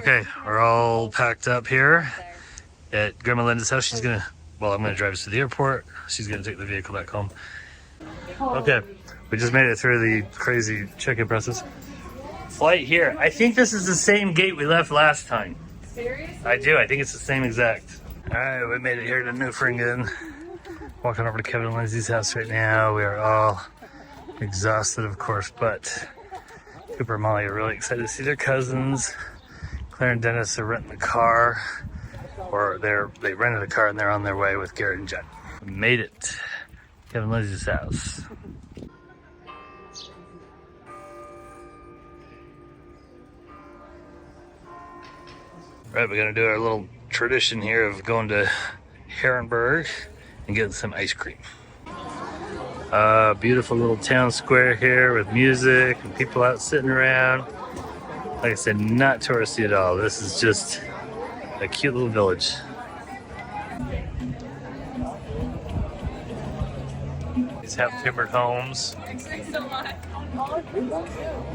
Okay, we're all packed up here at Grandma Linda's house. She's gonna, well, I'm gonna drive us to the airport. She's gonna take the vehicle back home. Okay, we just made it through the crazy check-in process. Flight here. I think this is the same gate we left last time. Seriously? I do. I think it's the same exact. All right, we made it here to Newfoundland. Walking over to Kevin and Lindsay's house right now. We are all exhausted, of course, but Cooper and Molly are really excited to see their cousins. Claire and Dennis are renting a car, or they rented a car and they're on their way with Garrett and Jen. We made it. Kevin and Lindsay's house. Right, we're gonna do our little tradition here of going to Herrenberg and getting some ice cream. Beautiful little town square here with music and people out sitting around. Like I said, not touristy at all. This is just a cute little village. These half timbered homes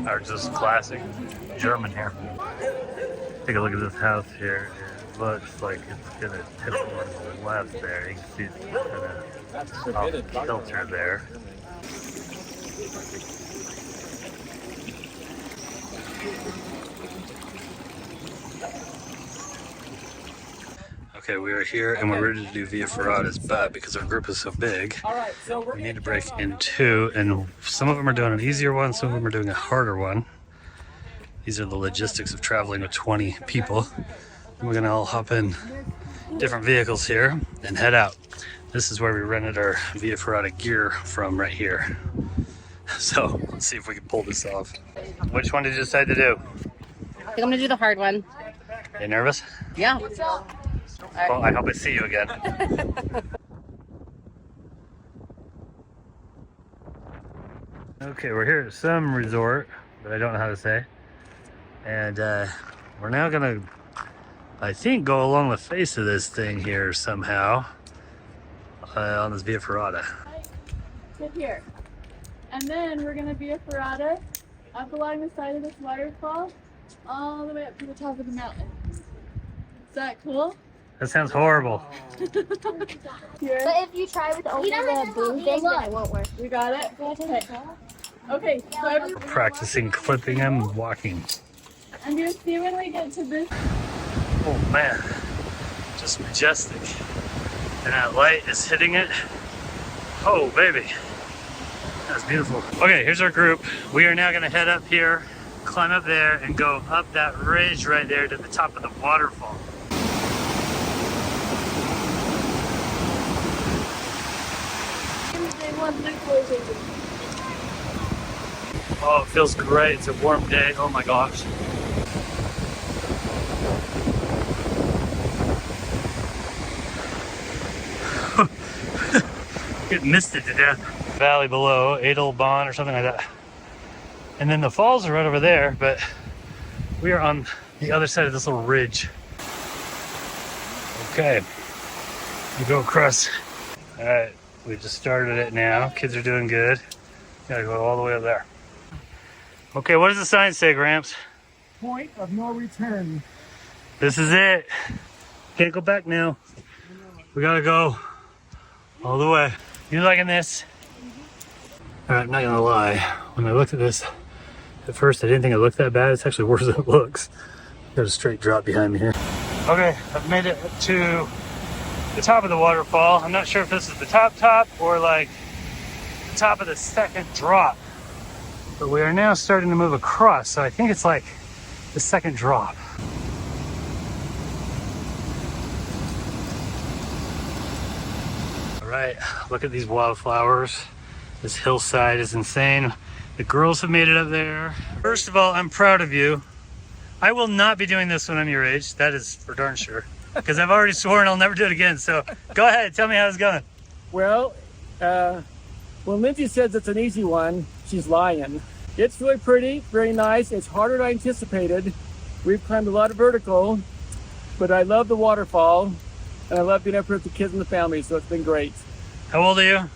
are just classic German here. Take a look at this house here. It looks like it's gonna tip on the left there. You can see it's kind of off kilter there. Okay, we are here and we're ready to do Via Ferratas, but because our group is so big, we need to break in two, and some of them are doing an easier one, some of them are doing a harder one. These are the logistics of traveling with 20 people. We're gonna all hop in different vehicles here and head out. This is where we rented our Via Ferrata gear from right here. So let's see if we can pull this off. Which one did you decide to do? I think I'm gonna do the hard one. You nervous? Yeah. Well, I hope I see you again. Okay, we're here at some resort that I don't know how to say. And we're now gonna, I think, go along the face of this thing here somehow on this Via Ferrata. Sit here. And then we're gonna Via Ferrata up along the side of this waterfall all the way up to the top of the mountain. Is that cool? That sounds horrible. Here. But if you try with only the boom thing, then it won't work. You got it? Okay. Okay, so everyone, Practicing clipping and walking. I'm gonna see when we get to this. Oh man, just majestic. And that light is hitting it. Oh baby, that's beautiful. Okay, here's our group. We are now gonna head up here, climb up there, and go up that ridge right there to the top of the waterfall. Oh, it feels great. It's a warm day. Oh my gosh. Getting misted to death. Valley below, Edelbahn or something like that. And then the falls are right over there, but we are on the other side of this little ridge. Okay, we go across. All right, we just started it now. Kids are doing good. Gotta go all the way up there. Okay, what does the sign say, Gramps? Point of no return. This is it. Can't go back now. We gotta go all the way. You liking this? All right, I'm not gonna lie. When I looked at this, at first I didn't think it looked that bad. It's actually worse than it looks. Got a straight drop behind me here. Okay, I've made it to the top of the waterfall. I'm not sure if this is the top or like the top of the second drop. But we are now starting to move across, so I think it's like the second drop. All right, look at these wildflowers. This hillside is insane. The girls have made it up there. First of all, I'm proud of you. I will not be doing this when I'm your age. That is for darn sure. Because I've already sworn I'll never do it again. So go ahead, tell me how it's going. Well, when Lindsay says it's an easy one, she's lying. It's really pretty, very nice. It's harder than I anticipated. We've climbed a lot of vertical, but I love the waterfall, and I love being up here with the kids and the family, so it's been great. How old are you?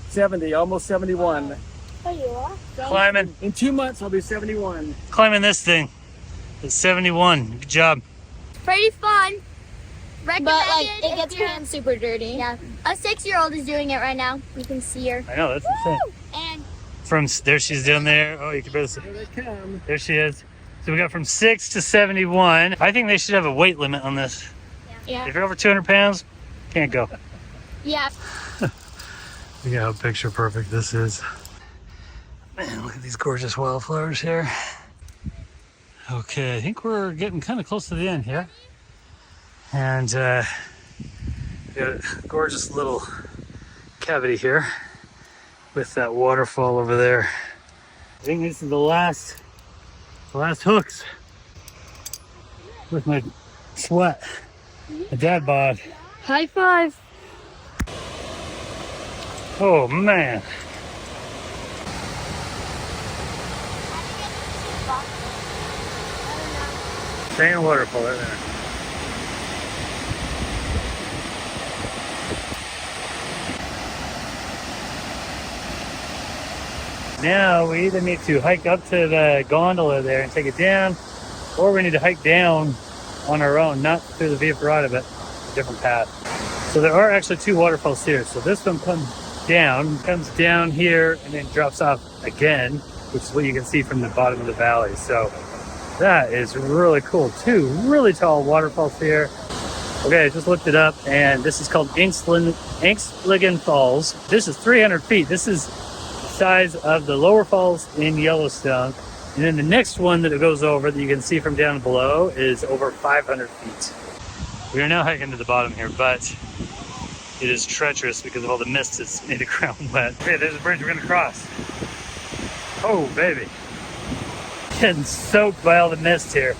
70, almost 71. Oh, you are? Climbing. In 2 months, I'll be 71. Climbing this thing. It's 71. Good job. Pretty fun. But like, Recommended it if gets your you're- hands super dirty. Yeah. A 6-year-old is doing it right now. You can see her. I know, that's insane. And From there, she's down there. Oh, you can barely see. Here they come. There she is. So we got from 6 to 71. I think they should have a weight limit on this. Yeah. If you're over 200 pounds, can't go. yeah. Look at how picture perfect this is. Man, look at these gorgeous wildflowers here. Okay, I think we're getting kind of close to the end here. And we got a gorgeous little cavity here with that waterfall over there. I think this is the last hooks with my sweat, my dad bod. High five. Oh man. Staying waterfall right there. Now we either need to hike up to the gondola there and take it down, or we need to hike down on our own, not through the Via Ferrata, but a different path. So there are actually two waterfalls here. So this one comes down here, and then drops off again, which is what you can see from the bottom of the valley. So that is really cool. Two really tall waterfalls here. Okay, I just looked it up, and this is called Angstligen Falls. This is 300 feet. This is size of the lower falls in Yellowstone, and then the next one that it goes over that you can see from down below is over 500 feet. We are now hiking to the bottom here, but it is treacherous because of all the mist that's made the ground wet. Okay, there's a bridge we're gonna cross. Oh baby, getting soaked by all the mist here.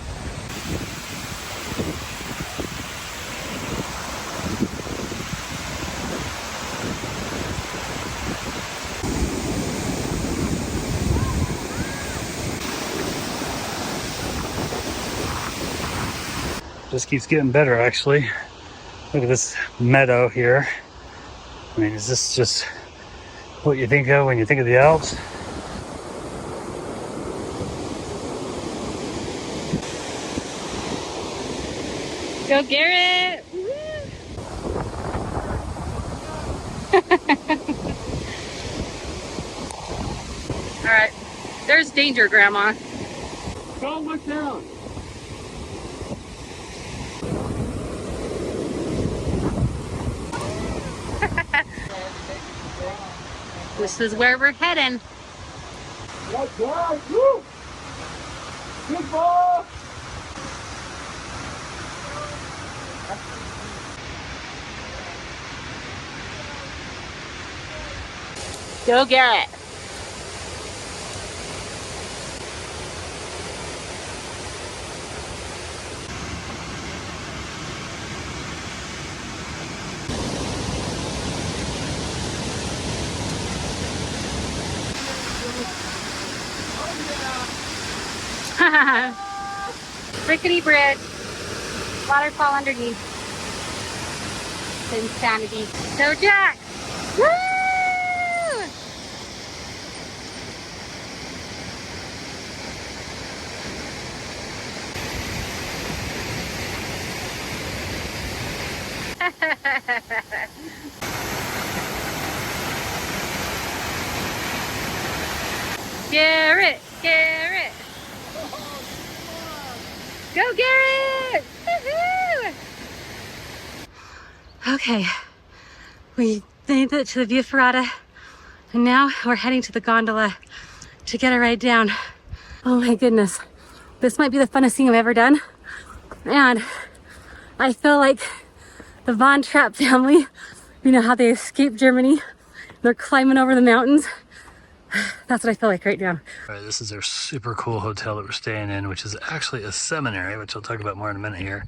Just keeps getting better, actually. Look at this meadow here. I mean, is this just what you think of when you think of the Alps? Go, Garrett! All right, there's danger, Grandma. Don't look down. This is where we're heading. That's right. Woo! Good ball. Go, Garrett. Rickety bridge. Waterfall underneath. It's insanity. Go, Jack! Woo! Garrett! Garrett! Go, Garrett! Woohoo! Okay, we made it to the Via Ferrata, and now we're heading to the gondola to get a ride down. Oh my goodness, this might be the funnest thing I've ever done, and I feel like the Von Trapp family. You know how they escaped Germany? They're climbing over the mountains. That's what I feel like right now. All right, this is our super cool hotel that we're staying in, which is actually a seminary, which I'll talk about more in a minute here.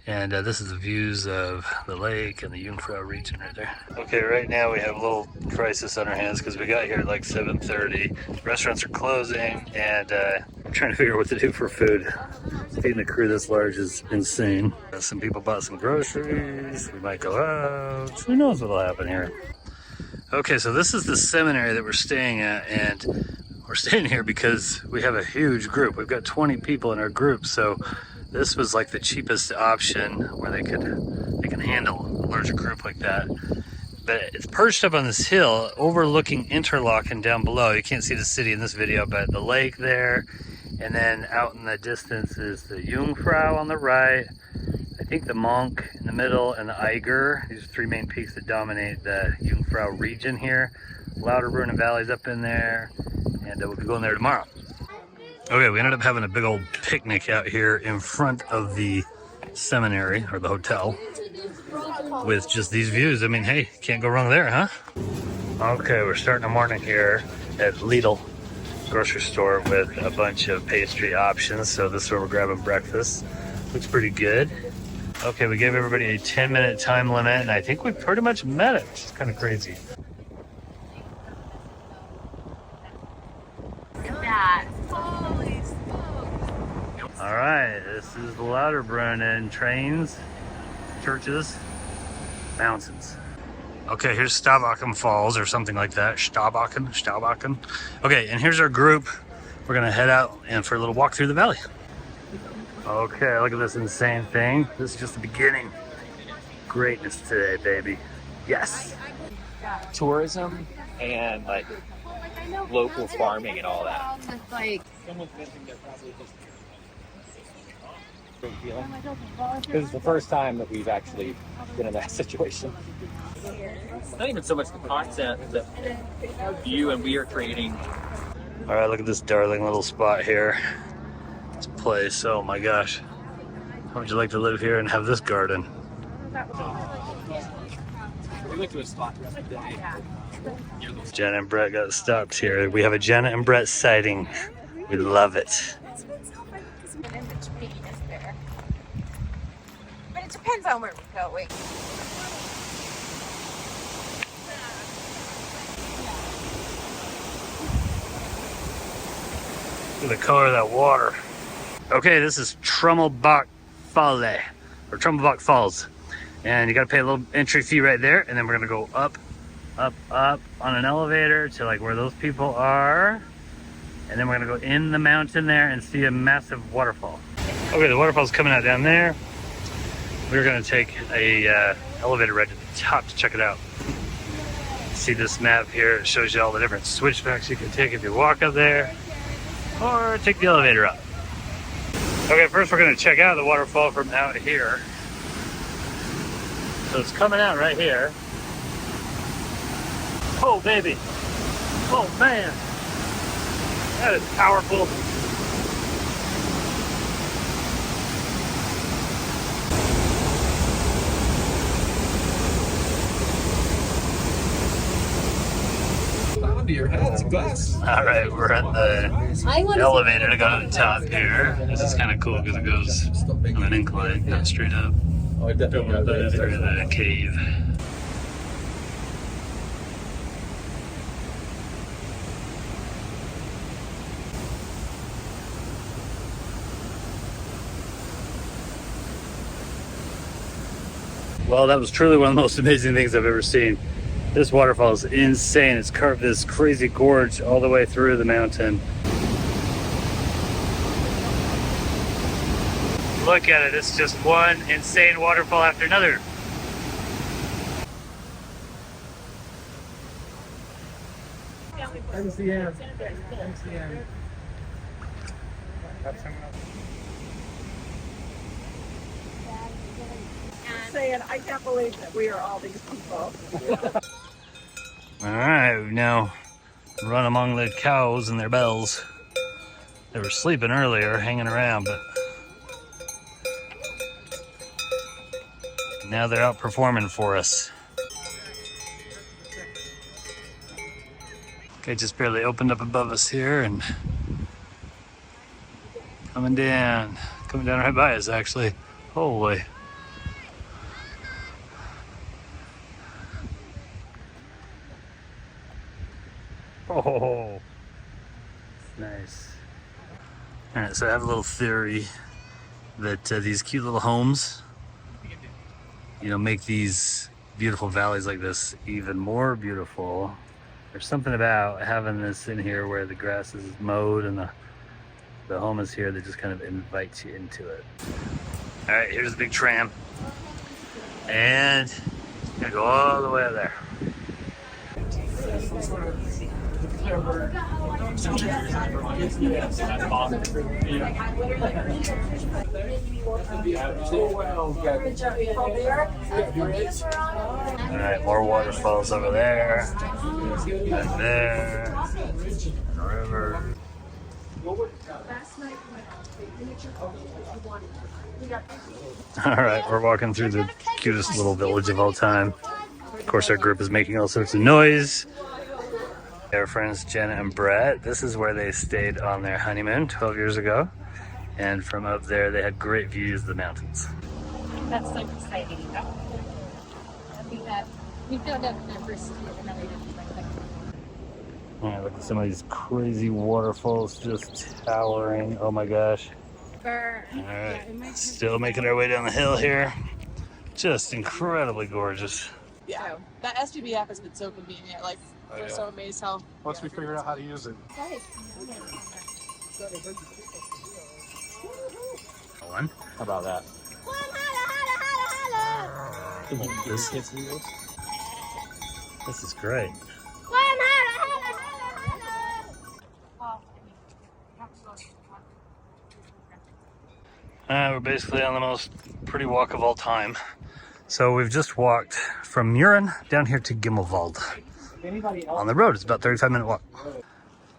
And this is the views of the lake and the Jungfrau region right there. Okay, right now we have a little crisis on our hands because we got here at like 7:30. Restaurants are closing, and I'm trying to figure out what to do for food. Feeding the crew this large is insane. Some people bought some groceries. We might go out. Who knows what'll happen here? Okay, so this is the seminary that we're staying at, and we're staying here because we have a huge group. We've got 20 people in our group, so this was like the cheapest option where they can handle a larger group like that. But it's perched up on this hill overlooking Interlaken down below. You can't see the city in this video, but the lake there, and then out in the distance is the Jungfrau on the right, I think the Monk in the middle, and the Eiger. These are three main peaks that dominate the Jungfrau region here. Lauterbrunnen Valley's up in there, and we'll be going there tomorrow. Okay, we ended up having a big old picnic out here in front of the seminary, or the hotel, with just these views. I mean, hey, can't go wrong there, huh? Okay, we're starting the morning here at Lidl grocery store with a bunch of pastry options. So this is where we're grabbing breakfast. Looks pretty good. Okay, we gave everybody a 10-minute time limit, and I think we pretty much met it, which is kind of crazy. All right, this is the Lauterbrunnen trains, churches, mountains. Okay, here's Staubachen Falls or something like that. Staubachen. Okay, and here's our group. We're gonna head out and for a little walk through the valley. Okay, look at this insane thing. This is just the beginning. Greatness today, baby. Yes. Tourism and like local farming and all that. This is the first time that we've actually been in that situation. It's not even so much the content that you and we are creating. All right, look at this darling little spot here. This place, oh my gosh. How would you like to live here and have this garden? We went to a spot the other day. Jenna and Brett got stopped here. We have a Jenna and Brett sighting. We love it. But it depends on where we're going. Look at the color of that water. Okay, this is Trommelbach Falle, or Trommelbach Falls. And you gotta pay a little entry fee right there, and then we're gonna go up on an elevator to like where those people are. And then we're gonna go in the mountain there and see a massive waterfall. Okay, the waterfall's coming out down there. We're gonna take a elevator right to the top to check it out. See this map here, it shows you all the different switchbacks you can take if you walk up there, or take the elevator up. Okay, first we're gonna check out the waterfall from out here. So it's coming out right here. Oh baby, oh man, that is powerful. All right, we're at the elevator to go to the top here. This is kind of cool because it goes on an incline, not straight up. Through the cave. Well, that was truly one of the most amazing things I've ever seen. This waterfall is insane. It's carved this crazy gorge all the way through the mountain. Look at it, it's just one insane waterfall after another. Saying, I can't believe that we are all these people. All right, we've now run among the cows and their bells. They were sleeping earlier, hanging around, but now they're out performing for us. Okay, just barely opened up above us here and coming down right by us actually. Holy. Oh, nice. All right, so I have a little theory that these cute little homes, you know, make these beautiful valleys like this even more beautiful There's something about having this in here where the grass is mowed and the home is here that just kind of invites you into it. All right, here's the big tram. And gonna go all the way up there. All right, more waterfalls over there, and there, the river. All right, we're walking through the cutest little village of all time. Of course, our group is making all sorts of noise. Our friends Jenna and Brett, this is where they stayed on their honeymoon 12 years ago. And from up there, they had great views of the mountains. That's so exciting. We found out in our first another All right, look at some of these crazy waterfalls just towering. Oh my gosh. All right, still making our way down the hill here. Just incredibly gorgeous. Yeah, that SPB app has been so convenient. Like, we're so amazed how. Once we figured out how to use it. One. How about that? This is great. We're basically on the most pretty walk of all time. So we've just walked from Murin down here to Gimmelwald. On the road, it's about a 35-minute walk.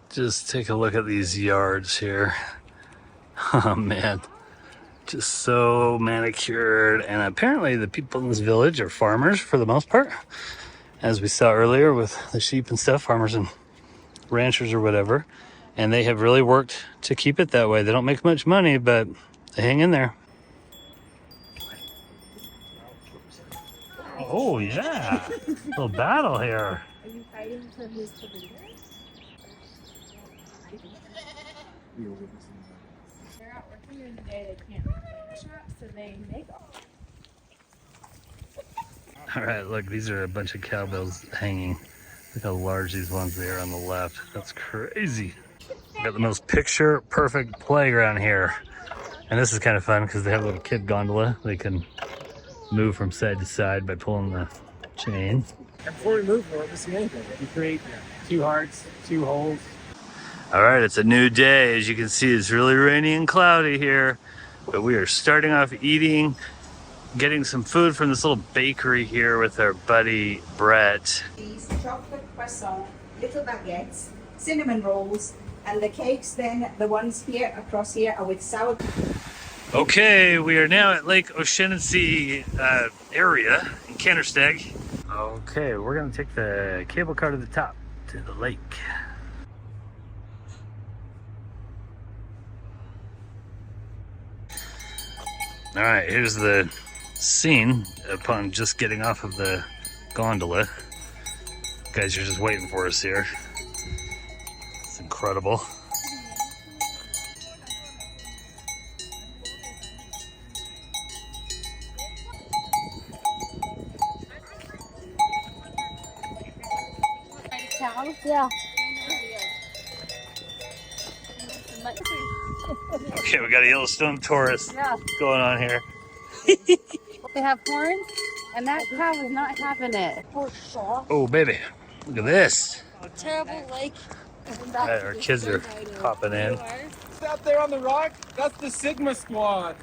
Just take a look at these yards here. Oh man, just so manicured. And apparently the people in this village are farmers for the most part. As we saw earlier with the sheep and stuff, farmers and ranchers or whatever. And they have really worked to keep it that way. They don't make much money, but they hang in there. Oh yeah, little battle here. Are you fighting for who's the leader? They're out working during the day, they can't work in the shop, so they make all. All right, look, these are a bunch of cowbells hanging. Look how large these ones they are on the left. That's crazy. We got the most picture perfect playground here. And this is kind of fun because they have a little kid gondola. They can move from side to side by pulling the chain. And before we move, we're missing anything. You create 2 hearts, 2 holes. All right, it's a new day. As you can see, it's really rainy and cloudy here. But we are starting off eating, getting some food from this little bakery here with our buddy Brett. These chocolate croissant, little baguettes, cinnamon rolls, and the cakes then, the ones here across here are with sour. Okay, we are now at Lake Oceansea area in Kandersteg. Okay, we're gonna take the cable car to the top, to the lake. All right, here's the scene upon just getting off of the gondola. Guys are just waiting for us here. It's incredible. Yeah. Okay, we got a Yellowstone tourist going on here. They have horns, and that cow is not having it. Oh, baby, look at this. Terrible lake. Our kids are popping in. Out there on the rock, that's the Sigma Squad.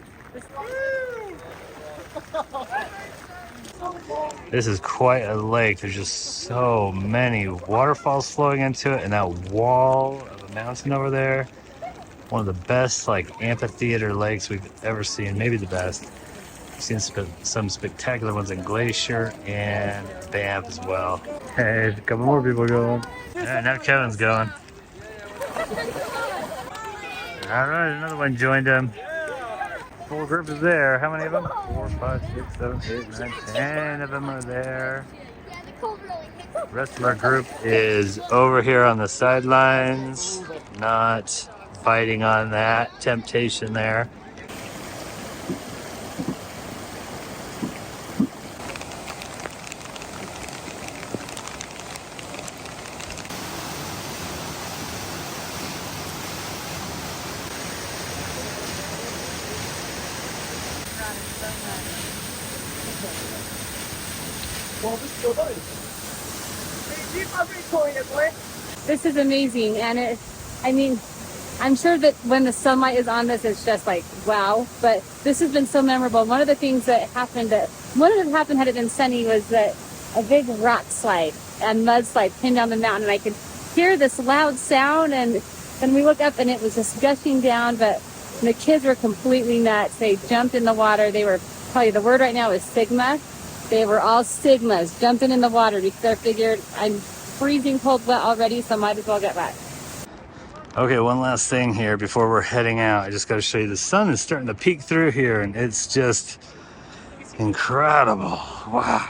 This is quite a lake. There's just so many waterfalls flowing into it, and that wall of a mountain over there. One of the best like amphitheater lakes we've ever seen, maybe the best. I've seen some spectacular ones in Glacier and Banff as well. Hey, a couple more people going. All right, now Kevin's going. All right, another one joined him. Full group is there. How many of them? 4, 5, 6, 7, 8, 9, 10 of them are there. The rest of our group is over here on the sidelines, not biting on that temptation there. This is amazing, and I mean, I'm sure that when the sunlight is on this, it's just like, wow, but this has been so memorable. One of the things that happened had it been sunny was that a big rock slide and mudslide pinned down the mountain, and I could hear this loud sound, and then we looked up and it was just gushing down, but the kids were completely nuts. They jumped in the water. They were, probably the word right now is Sigma. They were all Sigmas jumping in the water because they figured I'm freezing cold wet already, so might as well get wet. Okay, one last thing here before we're heading out. I just got to show you the sun is starting to peek through here, and it's just incredible. Wow.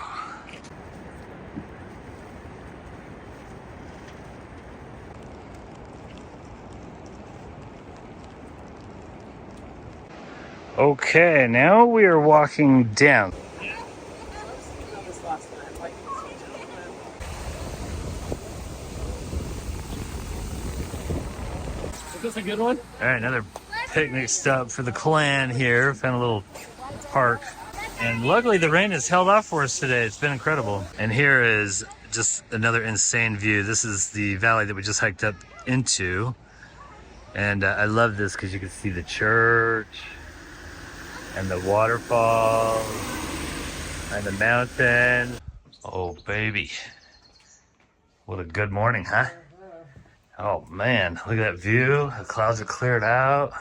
Okay, now we are walking down. Is this a good one? All right, another picnic stop for the clan here. Found a little park. And luckily the rain has held off for us today. It's been incredible. And here is just another insane view. This is the valley that we just hiked up into. And I love this because you can see the church and the waterfall and the mountain. Oh, baby. What a good morning, huh? Oh man, look at that view. The clouds are cleared out.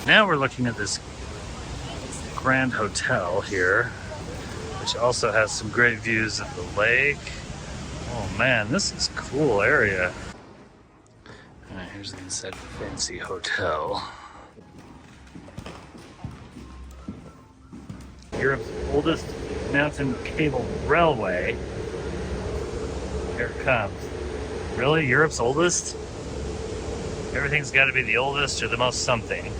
Now we're looking at this Grand Hotel here, which also has some great views of the lake. Oh man, this is a cool area. All right, here's the inside of the fancy hotel. Europe's oldest mountain cable railway. Here it comes. Really? Europe's oldest? Everything's got to be the oldest or the most something.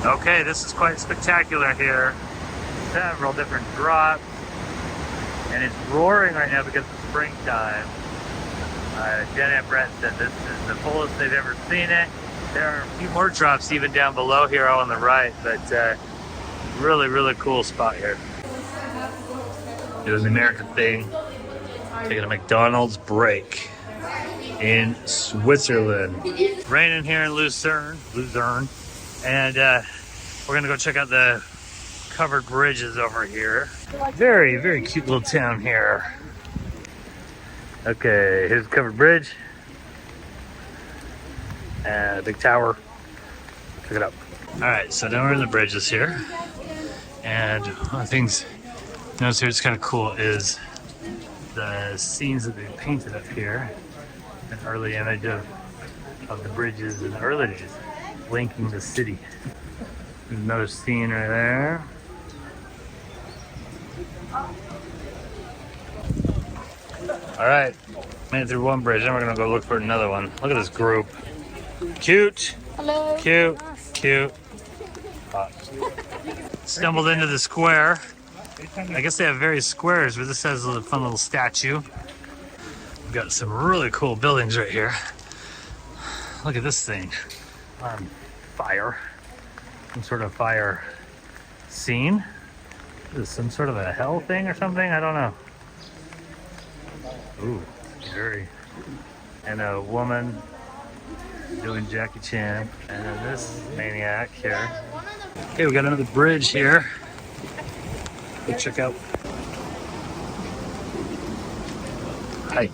Okay, this is quite spectacular here. Several different drops. And it's roaring right now because it's springtime. Jen and Brett said this is the fullest they've ever seen it. There are a few more drops even down below here on the right, but really, really cool spot here. Doing the American thing. Taking a McDonald's break in Switzerland. Raining here in Lucerne. And we're gonna go check out the covered bridges over here. Very, very cute little town here. Okay, here's the covered bridge. And a big tower. Check it out. All right, so now we're in the bridges here. And one of the things you notice here is kind of cool is the scenes that they painted up here. An early image of the bridges in the early days, linking the city. There's another scene right there. All right, made it through one bridge. Then we're gonna go look for another one. Look at this group. Cute. Hello. Cute. Cute. Stumbled into the square. I guess they have various squares, but this has a fun little statue. We've got some really cool buildings right here. Look at this thing on fire. Some sort of fire scene. Is this some sort of a hell thing or something? I don't know. Ooh, very. And a woman doing Jackie Chan. And then this maniac here. Okay, we got another bridge here. Go check out. Hi.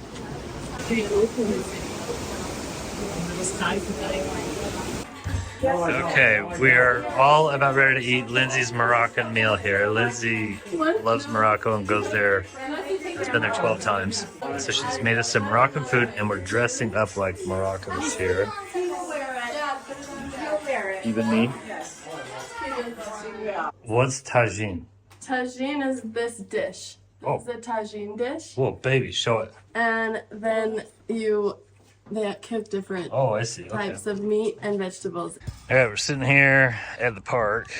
Okay, we are all about ready to eat Lindsay's Moroccan meal here. Lindsay loves Morocco and goes there. Has been there 12 times. So she's made us some Moroccan food and we're dressing up like Moroccans here. Even me. What's tagine? Tagine is this dish. Oh. It's a tagine dish. Whoa, baby, show it. And then they cook different Oh, I see. Okay. types of meat and vegetables. All right, we're sitting here at the park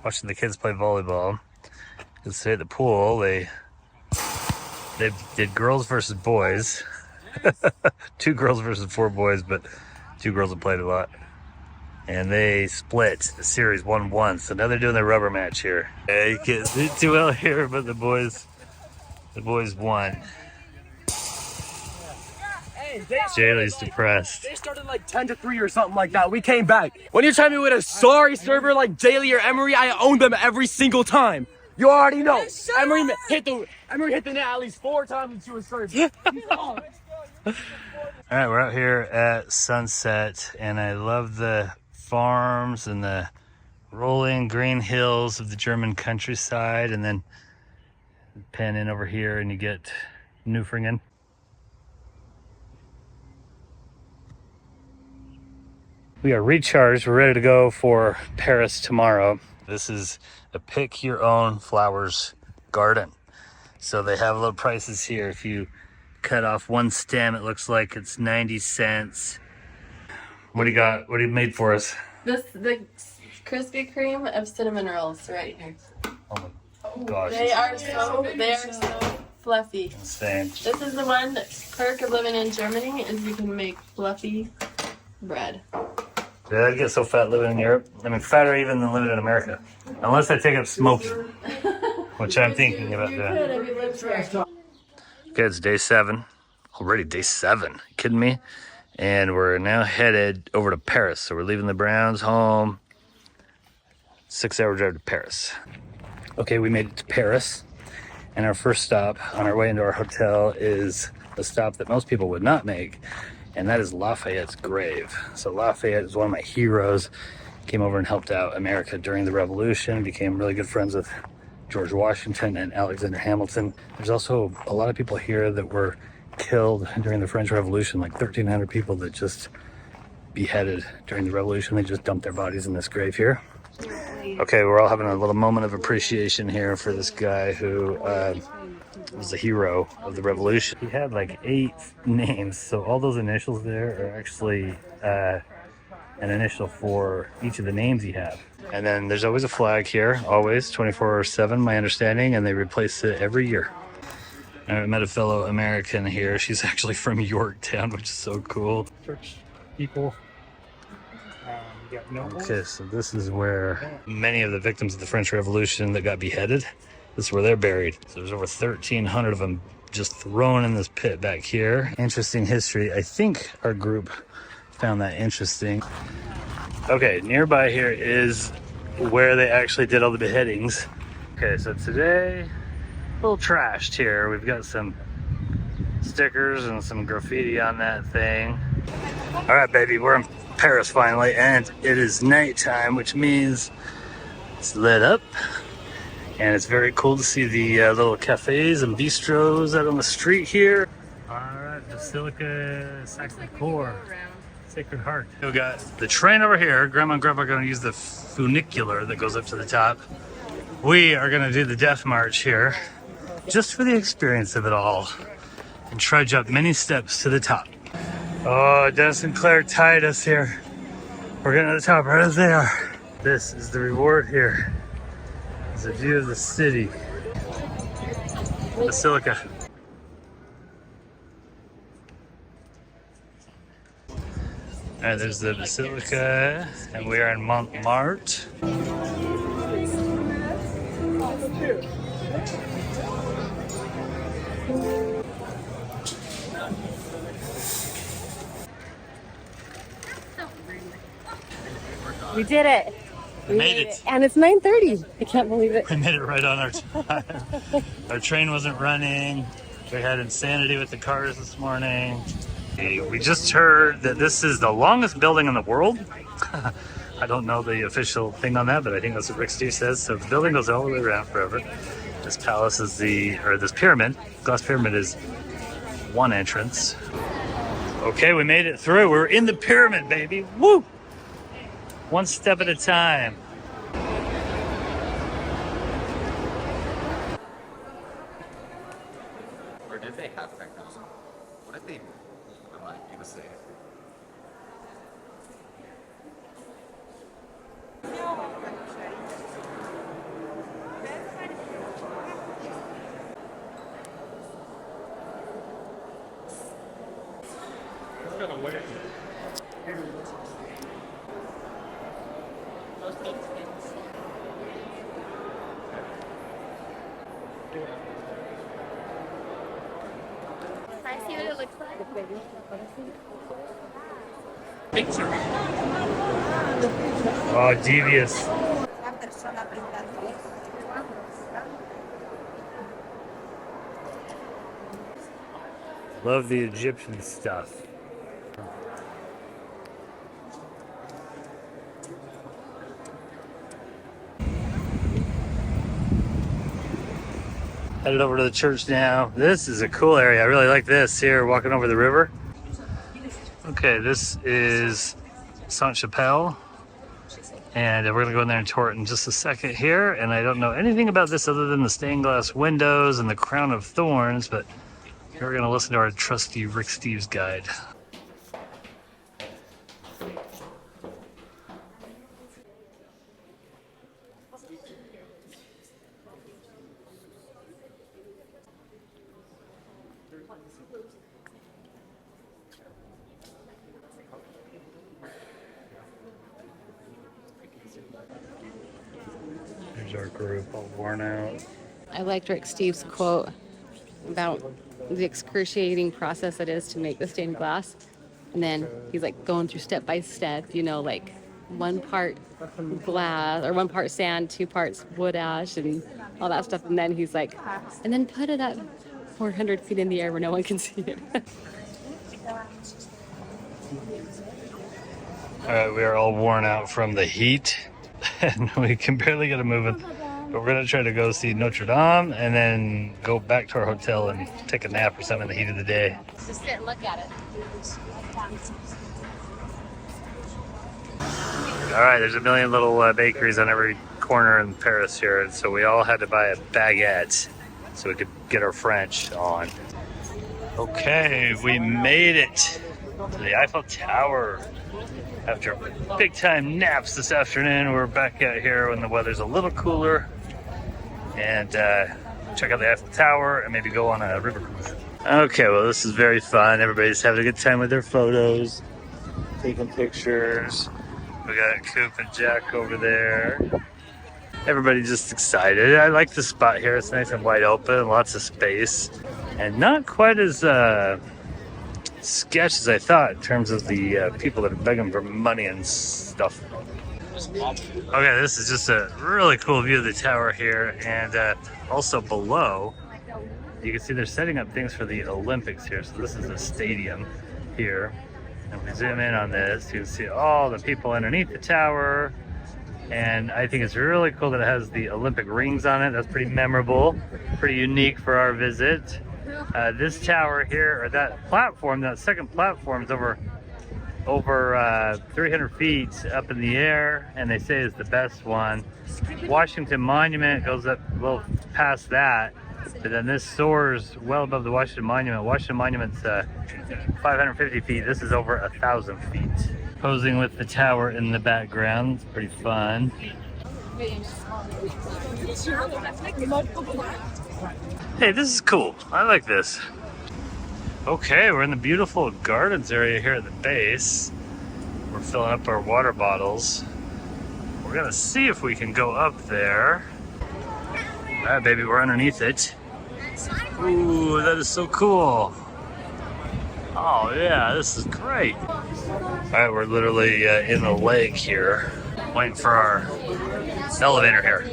watching the kids play volleyball. Let's say at the pool, they did girls versus boys. 2 girls versus 4 boys, but 2 girls have played a lot. And they split the series 1-1. So now they're doing their rubber match here. Yeah, you can't see it too well here, but the boys won. Jaylee's depressed. They started like 10-3 or something like that. We came back. When you try me with a sorry server like Jaylee or Emery, I own them every single time. You already know. Emery hit the net at least 4 times and she was serving. All right, we're out here at sunset, and I love the farms and the rolling green hills of the German countryside, and then pan in over here and you get Newfoundland. We are recharged. We're ready to go for Paris tomorrow. This is a pick your own flowers garden. So they have little prices here. If you cut off one stem, it looks like it's 90 cents. What do you got? What do you made for us? The Krispy Kreme of cinnamon rolls right here. Oh my gosh. They are so fluffy. Insane. This is the one perk of living in Germany is you can make fluffy bread. Did I get so fat living in Europe? I mean, fatter even than living in America. Unless I take up smoking, which I'm thinking about You doing. could if you lived here. Okay, it's day 7. Already day 7. You kidding me? And we're now headed over to Paris. So we're leaving the Browns home. 6-hour drive to Paris. Okay, we made it to Paris. And our first stop on our way into our hotel is a stop that most people would not make. And that is Lafayette's grave. So Lafayette is one of my heroes. Came over and helped out America during the Revolution. Became really good friends with George Washington and Alexander Hamilton. There's also a lot of people here that were killed during the French Revolution, like 1,300 people that just beheaded during the Revolution. They just dumped their bodies in this grave here. Okay, we're all having a little moment of appreciation here for this guy who was a hero of the Revolution. He had like 8 names, so all those initials there are actually an initial for each of the names he had. And then there's always a flag here, always, 24/7, my understanding, and they replace it every year. I met a fellow American here. She's actually from Yorktown, which is so cool. Church people. Okay, so this is where many of the victims of the French Revolution that got beheaded, this is where they're buried. So there's over 1,300 of them just thrown in this pit back here. Interesting history. I think our group found that interesting. Okay, nearby here is where they actually did all the beheadings. Okay, so today, a little trashed here. We've got some stickers and some graffiti on that thing. All right, baby, we're in Paris finally, and it is nighttime, which means it's lit up. And it's very cool to see the little cafes and bistros out on the street here. All right, Basilica Sacré-Cœur, Sacred Heart. We got the train over here. Grandma and Grandpa are going to use the funicular that goes up to the top. We are going to do the Death March here, just for the experience of it all, and trudge up many steps to the top. Oh, Dennis and Claire tied us here. We're getting to the top right as they are. This is the reward here. It's a view of the city. Basilica. All right, there's the Basilica, and we are in Montmartre. We did it. We made it. And it's 9:30. I can't believe it. We made it right on our time. Our train wasn't running. We had insanity with the cars this morning. We just heard that this is the longest building in the world. I don't know the official thing on that, but I think that's what Rick Steve says. So the building goes all the way around forever. This palace is this pyramid, glass pyramid, is one entrance. Okay, we made it through. We're in the pyramid, baby. Woo! One step at a time. Can I see what it looks like? Oh, devious. Love the Egyptian stuff. Headed over to the church now. This is a cool area. I really like this here, walking over the river. Okay, this is Sainte-Chapelle. And we're gonna go in there and tour it in just a second here. And I don't know anything about this other than the stained glass windows and the crown of thorns, but we're gonna listen to our trusty Rick Steves guide. There's our group all worn out. I liked Rick Steves' quote about the excruciating process it is to make the stained glass. And then he's like going through step by step, you know, like 1 part glass or 1 part sand, 2 parts wood ash and all that stuff. And then he's like, and then put it up 400 feet in the air where no one can see it. All right, we are all worn out from the heat and we can barely get it moving. But we're gonna try to go see Notre Dame and then go back to our hotel and take a nap or something in the heat of the day. Just sit and look at it. All right, there's a million little bakeries on every corner in Paris here, and so we all had to buy a baguette so we could get our French on. Okay, we made it to the Eiffel Tower. After big time naps this afternoon, we're back out here when the weather's a little cooler and check out the Eiffel Tower and maybe go on a river cruise. Okay, well this is very fun. Everybody's having a good time with their photos, taking pictures. We got Coop and Jack over there. Everybody's just excited. I like the spot here. It's nice and wide open, lots of space, and not quite as sketch as I thought in terms of the people that are begging for money and stuff. Okay, this is just a really cool view of the tower here, and also below you can see they're setting up things for the Olympics here. So this is a stadium here, and if we zoom in on this, you can see all the people underneath the tower, and I think it's really cool that it has the Olympic rings on it. That's pretty memorable, pretty unique for our visit. This tower here, or that platform, that second platform is over 300 feet up in the air, and they say is the best one. Washington Monument goes up a little past that, but then this soars well above the Washington Monument. Washington Monument's 550 feet. This is over 1,000 feet. Posing with the tower in the background. It's pretty fun. Hey, this is cool. I like this. Okay, we're in the beautiful gardens area here at the base. We're filling up our water bottles. We're gonna see if we can go up there. All right, baby, we're underneath it. Ooh, that is so cool. Oh yeah, this is great. All right, we're literally in the lake here, waiting for our elevator here.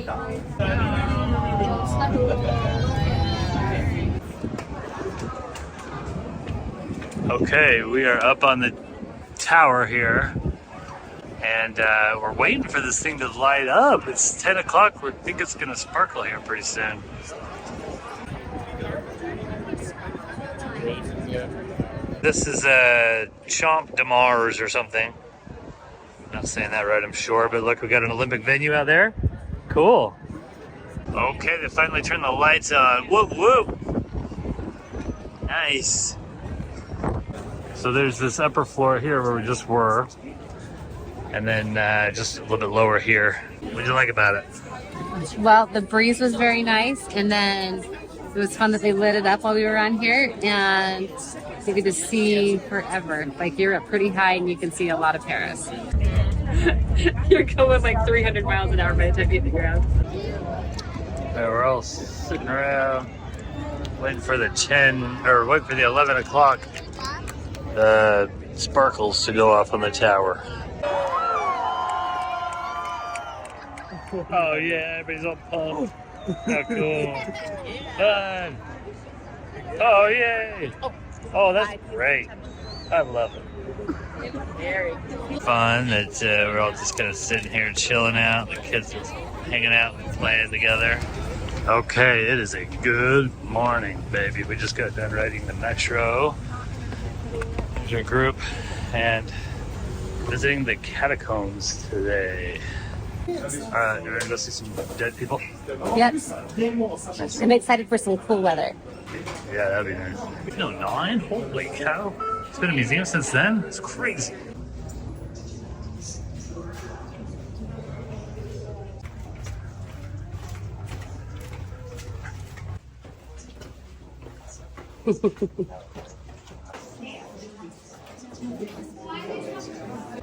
Okay, we are up on the tower here, and we're waiting for this thing to light up. It's 10 o'clock. We think it's gonna sparkle here pretty soon. This is a Champ de Mars or something. I'm not saying that right, I'm sure, but look, we got an Olympic venue out there. Cool. Okay, they finally turned the lights on. Whoop, whoop. Nice. So there's this upper floor here where we just were, and then just a little bit lower here. What did you like about it? Well, the breeze was very nice, and then it was fun that they lit it up while we were on here, and you could just see forever. Like, you're up pretty high and you can see a lot of Paris. You're going like 300 miles an hour by the time you hit the ground. Yeah, we're all sitting around waiting for the 11 o'clock sparkles to go off on the tower. Oh yeah, everybody's all pumped. Oh, cool. Fun. Oh, yay. Oh, that's great. I love it. Fun that we're all just kind of sitting here chilling out. The kids are hanging out and playing together. Okay, it is a good morning, baby. We just got done riding the metro. There's our group and visiting the catacombs today. Alright, we're gonna go see some dead people. Yes. I'm excited for some cool weather. Yeah, that'd be nice. 9? Holy cow. It's been a museum since then? It's crazy.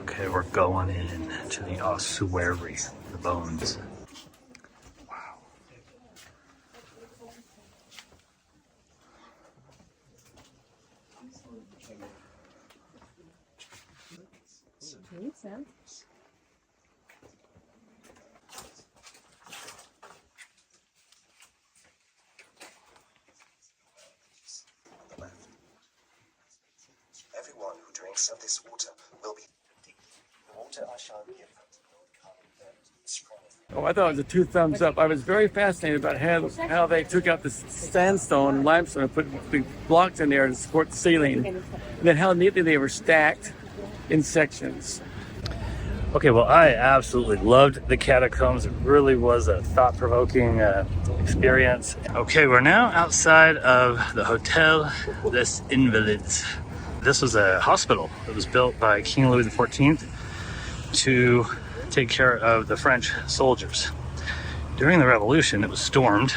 Okay, we're going in to the ossuary, the bones. Wow. Makes sense. Everyone who drinks of this water will be empty. The water I shall give Oh, I thought it was a 2 thumbs up. I was very fascinated about how they took out the sandstone and limestone and put big blocks in there to support the ceiling. And then how neatly they were stacked in sections. Okay, well, I absolutely loved the catacombs. It really was a thought-provoking experience. Okay, we're now outside of the Hotel des Invalides. This was a hospital that was built by King Louis XIV to take care of the French soldiers. During the Revolution, it was stormed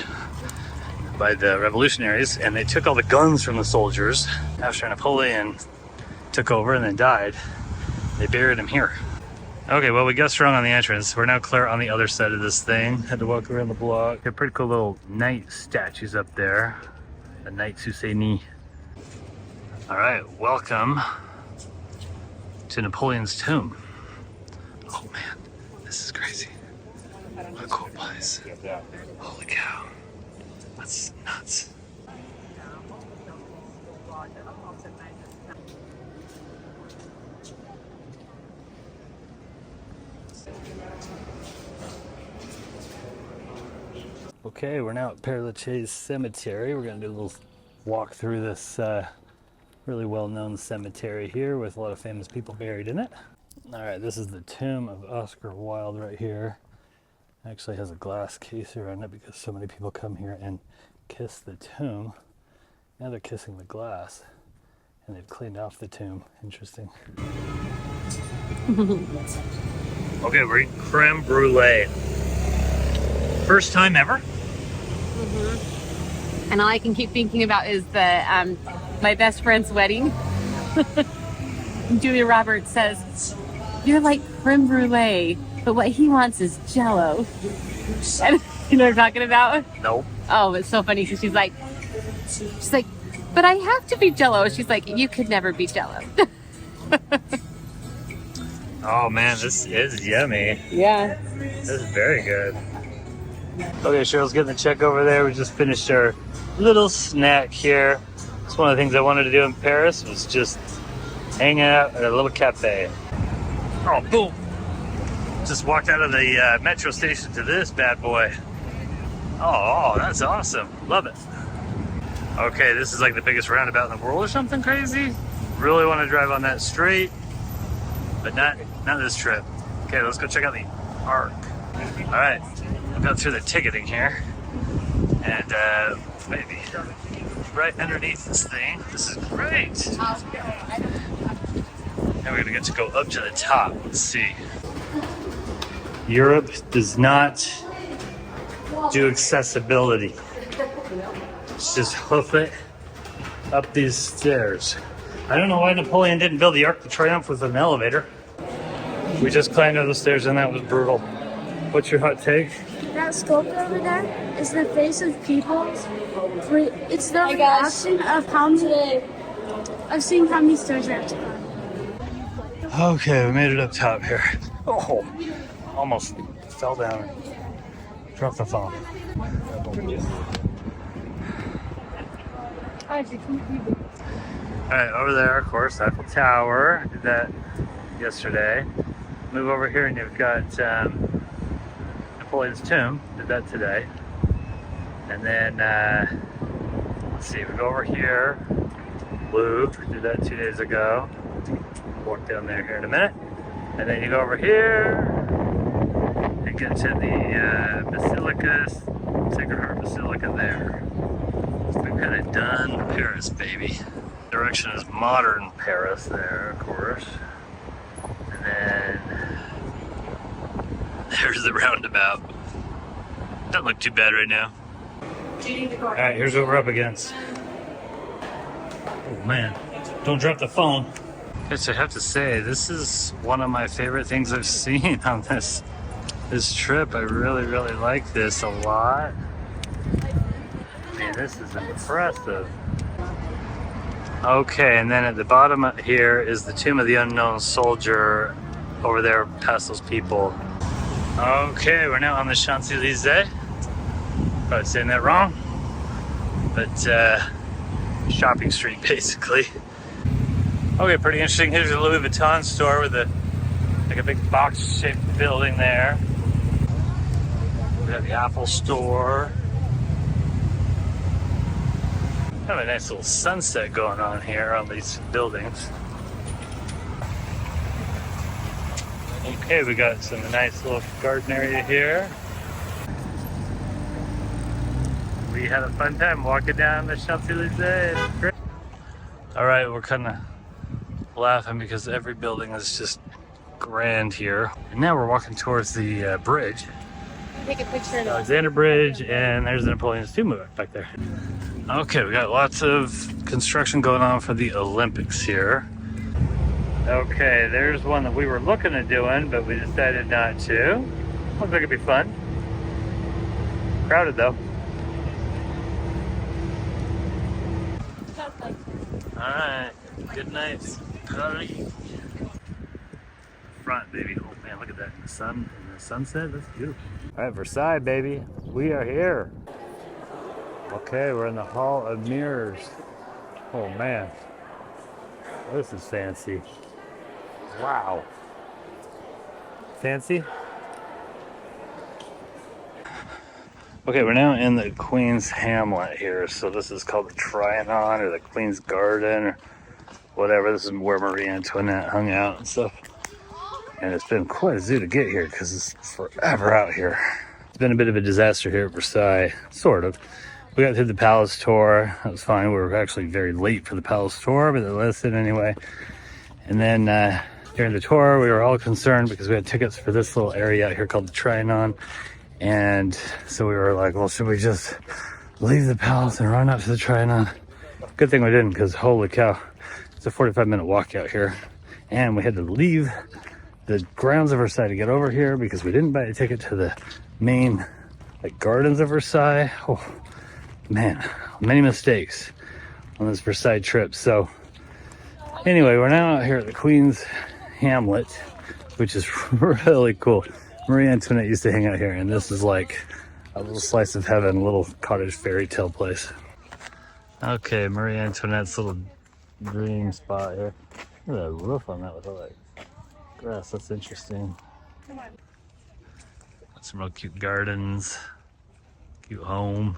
by the revolutionaries, and they took all the guns from the soldiers. After Napoleon took over and then died, they buried him here. Okay, well, we got strung on the entrance. We're now clear on the other side of this thing. Had to walk around the block. They're pretty cool little knight statues up there. The Knights Who Say Ni. All right, welcome to Napoleon's tomb. Oh man, this is crazy. What a cool place. Holy cow. That's nuts. Okay, we're now at Père Lachaise Cemetery. We're gonna do a little walk through this really well-known cemetery here with a lot of famous people buried in it. All right, this is the tomb of Oscar Wilde right here. It actually has a glass case around it because so many people come here and kiss the tomb. Now they're kissing the glass, and they've cleaned off the tomb. Interesting. Okay, we're eating creme brulee. First time ever? And all I can keep thinking about is the my best friend's wedding. Julia Roberts says, "You're like creme brulee, but what he wants is Jell-O." And you know what I'm talking about? Nope. Oh, it's so funny because she's like, "But I have to be Jell-O." She's like, "You could never be Jell-O." Oh man, this is yummy. Yeah. This is very good. Okay, Cheryl's getting the check over there. We just finished our little snack here. It's one of the things I wanted to do in Paris was just hang out at a little cafe. Oh, boom. Just walked out of the metro station to this bad boy. Oh, that's awesome. Love it. Okay, this is like the biggest roundabout in the world or something crazy. Really want to drive on that straight, but not this trip. Okay, let's go check out the Arc. All right, I've gone through the ticketing here, and maybe right underneath this thing. This is great. Now we're gonna get to go up to the top. Let's see. Europe does not do accessibility. Let's just hoof it up these stairs. I don't know why Napoleon didn't build the Arc de Triomphe with an elevator. We just climbed up the stairs and that was brutal. What's your hot take? That sculpture over there is the face of people. It's the reaction of how many. I've seen how many stairs are up to climb. Okay, we made it up top here. Oh, almost fell down and dropped the phone. Alright, over there, of course, Eiffel Tower. Did that yesterday. Move over here and you've got Napoleon's tomb. Did that today. And then, let's see, we go over here. Louvre, did that 2 days ago. Walk down there here in a minute. And then you go over here and get to the Basilica, Sacred Heart Basilica there. So we've kind of done Paris, baby. Direction is modern Paris there, of course. And then there's the roundabout. Doesn't look too bad right now. Alright, here's what we're up against. Oh man, don't drop the phone. Guess I have to say, this is one of my favorite things I've seen on this trip. I really like this a lot. Man, this is impressive. Okay, and then at the bottom here is the Tomb of the Unknown Soldier over there past those people. Okay, we're now on the Champs-Élysées. Probably saying that wrong. But shopping street basically. Okay, pretty interesting. Here's a Louis Vuitton store with a big box-shaped building there. We got the Apple store. Have a nice little sunset going on here on these buildings. Okay, we got some nice little garden area here. We had a fun time walking down the Champs-Élysées. Great. All right, we're kind of laughing because every building is just grand here. And now we're walking towards the bridge. Take a picture of Alexander Bridge, and there's the Napoleon's tomb back there. Okay, we got lots of construction going on for the Olympics here. Okay, there's one that we were looking at doing, but we decided not to. Looks like it'd be fun. Crowded though. Alright, good night. Party. Front, baby. Oh man, look at that in the sun, in the sunset. That's beautiful. Alright, Versailles, baby. We are here. Okay, we're in the Hall of Mirrors. Oh man, this is fancy. Wow. Fancy? Okay, we're now in the Queen's Hamlet here. So this is called the Trianon or the Queen's Garden or whatever. This is where Marie Antoinette hung out and stuff. And it's been quite a zoo to get here because it's forever out here. It's been a bit of a disaster here at Versailles, sort of. We got through the palace tour. That was fine. We were actually very late for the palace tour, but they let us in anyway. And then during the tour, we were all concerned because we had tickets for this little area out here called the Trianon. And so we were like, well, should we just leave the palace and run up to the Trianon? Good thing we didn't, because holy cow, it's a 45-minute walk out here. And we had to leave the grounds of Versailles to get over here because we didn't buy a ticket to the main gardens of Versailles. Oh, man, many mistakes on this Versailles trip. So anyway, we're now out here at the Queen's Hamlet, which is really cool. Marie Antoinette used to hang out here, and this is like a little slice of heaven, a little cottage fairy tale place. Okay, Marie Antoinette's little dream spot here. Look at that roof on that with all that grass. That's interesting. Got some real cute gardens, cute home.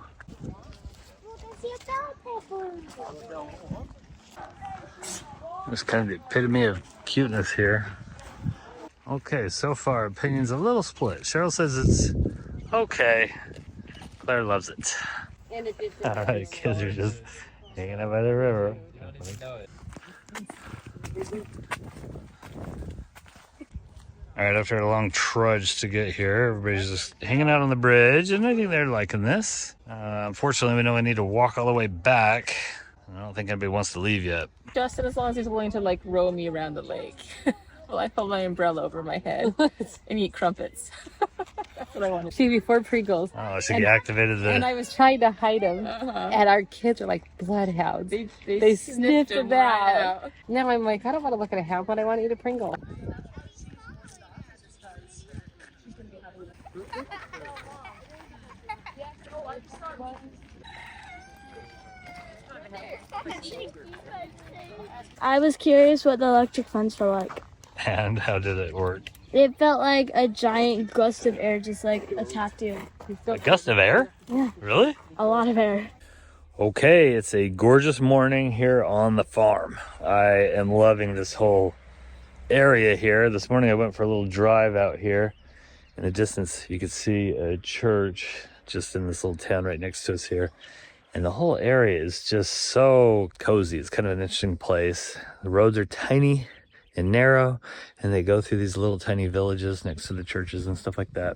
It's kind of the epitome of cuteness here. Okay, so far opinions a little split. Cheryl says it's okay. Claire loves it. All right, kids are just Hanging out by the river. All right, after a long trudge to get here, everybody's just hanging out on the bridge, and I think they're liking this. Unfortunately, we know we need to walk all the way back. I don't think anybody wants to leave yet. Justin, as long as he's willing to like row me around the lake. Well, I hold my umbrella over my head and eat crumpets. That's what I want to See, before Pringles. Oh, so you activated the... And I was trying to hide them, and our kids are like bloodhounds. They sniffed him it right out. Now I'm like, I don't want to look at a hound, but I want to eat a Pringle. I was curious what the electric fence felt like. And how did it work? It felt like a giant gust of air just like attacked you. A gust of air? Yeah. Really? A lot of air. Okay, it's a gorgeous morning here on the farm. I am loving this whole area here. This morning I went for a little drive out here. In the distance, you could see a church just in this little town right next to us here. And the whole area is just so cozy. It's kind of an interesting place. The roads are tiny and narrow, and they go through these little tiny villages next to the churches and stuff like that.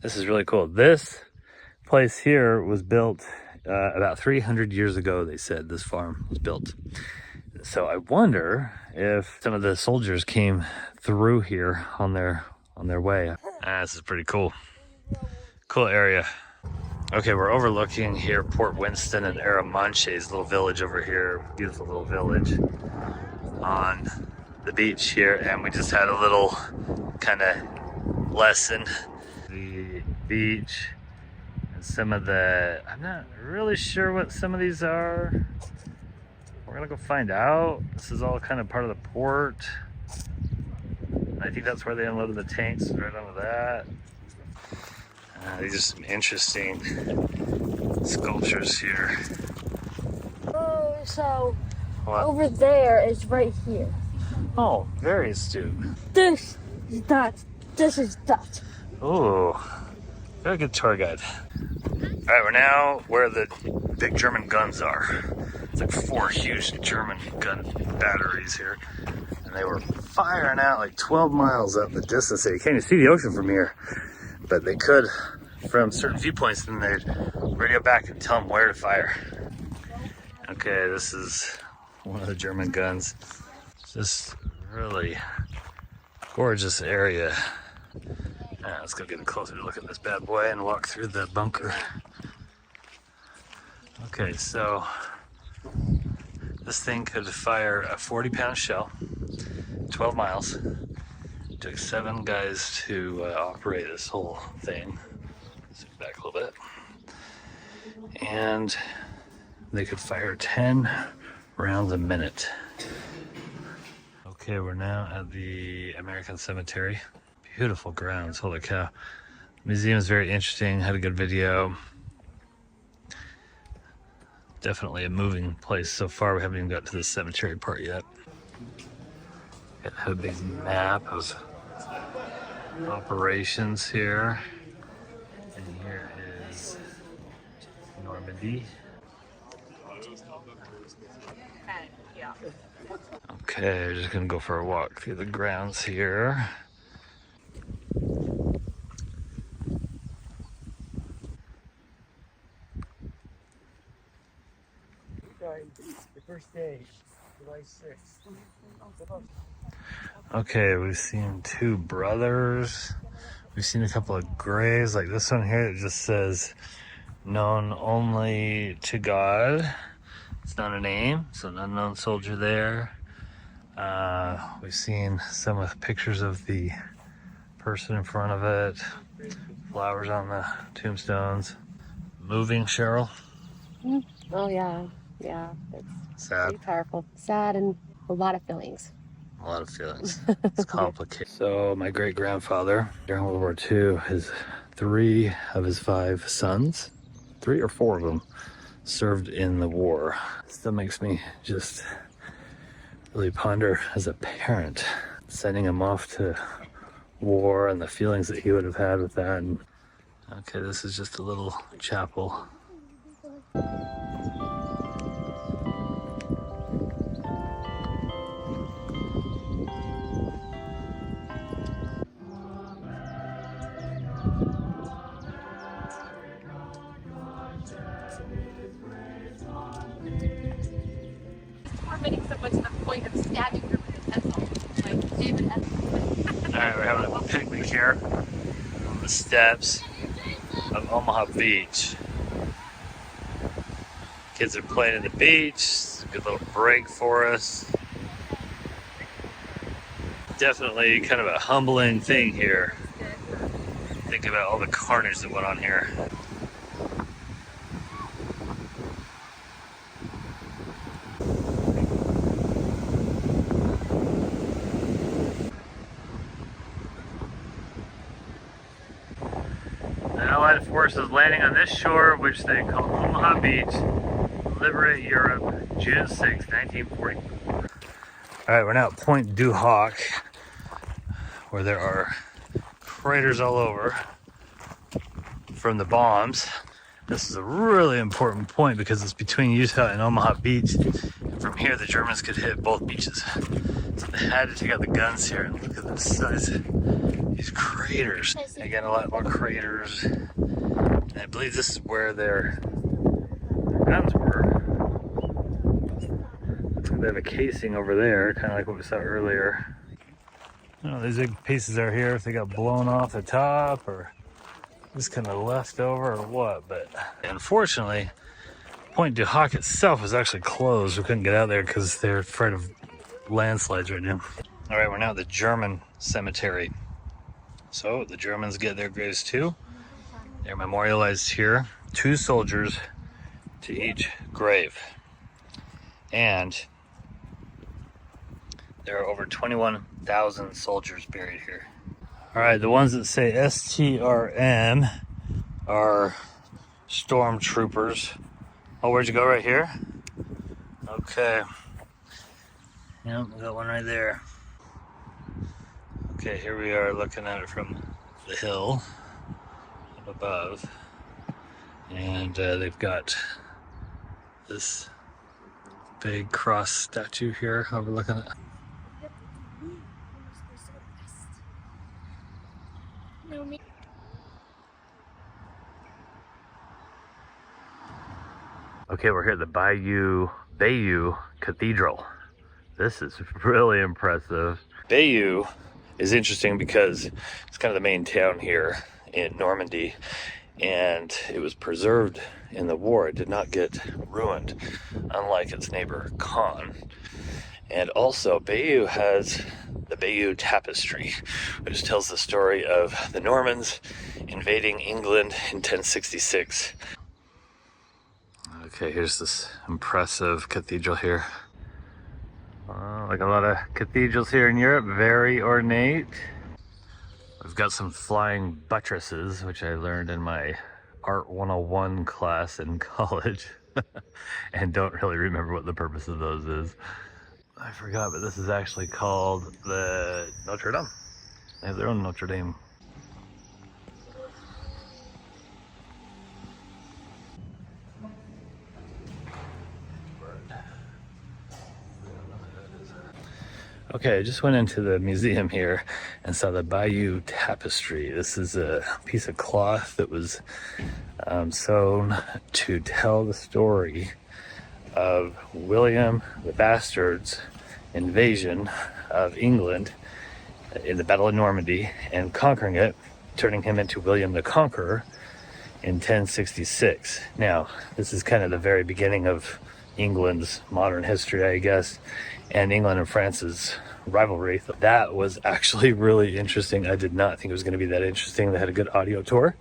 This is really cool. This place here was built about 300 years ago, they said this farm was built. So I wonder if some of the soldiers came through here on their way. This is pretty cool. Cool area. Okay, we're overlooking here Port Winston and Aramanche's little village over here. Beautiful little village on the beach here. And we just had a little kind of lesson. The beach and some of the, I'm not really sure what some of these are. We're gonna go find out. This is all kind of part of the port. I think that's where they unloaded the tanks, right onto that. These are some interesting sculptures here. Oh, so What? over there is right here. Oh, very astute. This is that. This is that. Ooh, very good tour guide. All right, we're now where the big German guns are. It's like 4 huge German gun batteries here. And they were firing out like 12 miles out in the distance. You can't even see the ocean from here. But they could from certain viewpoints, and they'd radio back and tell them where to fire. Okay, this is one of the German guns. Just really gorgeous area. Let's go get a closer look at this bad boy and walk through the bunker. Okay, so this thing could fire a 40-pound shell, 12 miles. It took 7 guys to operate this whole thing. Zoom back a little bit. And they could fire 10 rounds a minute. Okay, we're now at the American Cemetery. Beautiful grounds, holy cow. The museum is very interesting, had a good video. Definitely a moving place so far. We haven't even got to the cemetery part yet. It had a big map of operations here. And here is Normandy. Okay, we're just gonna go for a walk through the grounds here. The first day, July 6th. Okay, we've seen 2 brothers. We've seen a couple of graves, like this one here that just says, known only to God. It's not a name, so an unknown soldier there. We've seen some with pictures of the person in front of it. Flowers on the tombstones. Moving, Cheryl? Oh, yeah. Yeah. It's Sad. pretty powerful. Sad and a lot of feelings. A lot of feelings. It's complicated. So my great-grandfather, during World War II, 3 of his 5 sons, 3 or 4 of them, served in the war. Still makes me just really ponder as a parent, sending him off to war and the feelings that he would have had with that. And, okay, this is just a little chapel. Tormenting someone to the point of stabbing her with a pencil. Like David Alright, we're having a picnic here on the steps of Omaha Beach. Kids are playing at the beach. It's a good little break for us. Definitely kind of a humbling thing here. Think about all the carnage that went on here. The Allied forces landing on this shore, which they call Omaha Beach, liberate Europe, June 6, 1944. All right, we're now at Point du Hoc, where there are craters all over from the bombs. This is a really important point because it's between Utah and Omaha Beach. And from here, the Germans could hit both beaches. So they had to take out the guns here. And look at the size of these craters. Again, a lot more craters. And I believe this is where their guns were. Looks like they have a casing over there, kind of like what we saw earlier. I don't know, these big pieces are here, if they got blown off the top or just kind of left over or what, but unfortunately, Point du Hoc itself was actually closed. We couldn't get out there because they're afraid of landslides right now. All right, we're now at the German cemetery. So the Germans get their graves too. They're memorialized here, 2 soldiers to each grave. And there are over 21,000 soldiers buried here. All right, the ones that say STRM are stormtroopers. Oh, where'd you go? Right here? Okay. Yep, we got one right there. Okay, here we are looking at it from the hill up above. And they've got this big cross statue here overlooking it. Okay, we're here at the Bayeux Cathedral. This is really impressive. Bayeux is interesting because it's kind of the main town here in Normandy, and it was preserved in the war. It did not get ruined, unlike its neighbor Caen. And also, Bayeux has the Bayeux Tapestry, which tells the story of the Normans invading England in 1066. Okay, here's this impressive cathedral here. Like a lot of cathedrals here in Europe, very ornate. We've got some flying buttresses, which I learned in my Art 101 class in college, and don't really remember what the purpose of those is. I forgot, but this is actually called the Notre Dame. They have their own Notre Dame. Okay, I just went into the museum here and saw the Bayeux Tapestry. This is a piece of cloth that was sewn to tell the story of William the Bastard's invasion of England in the Battle of Normandy and conquering it, turning him into William the Conqueror in 1066. Now, this is kind of the very beginning of England's modern history, I guess, and England and France's rivalry. That was actually really interesting. I did not think it was going to be that interesting. They had a good audio tour.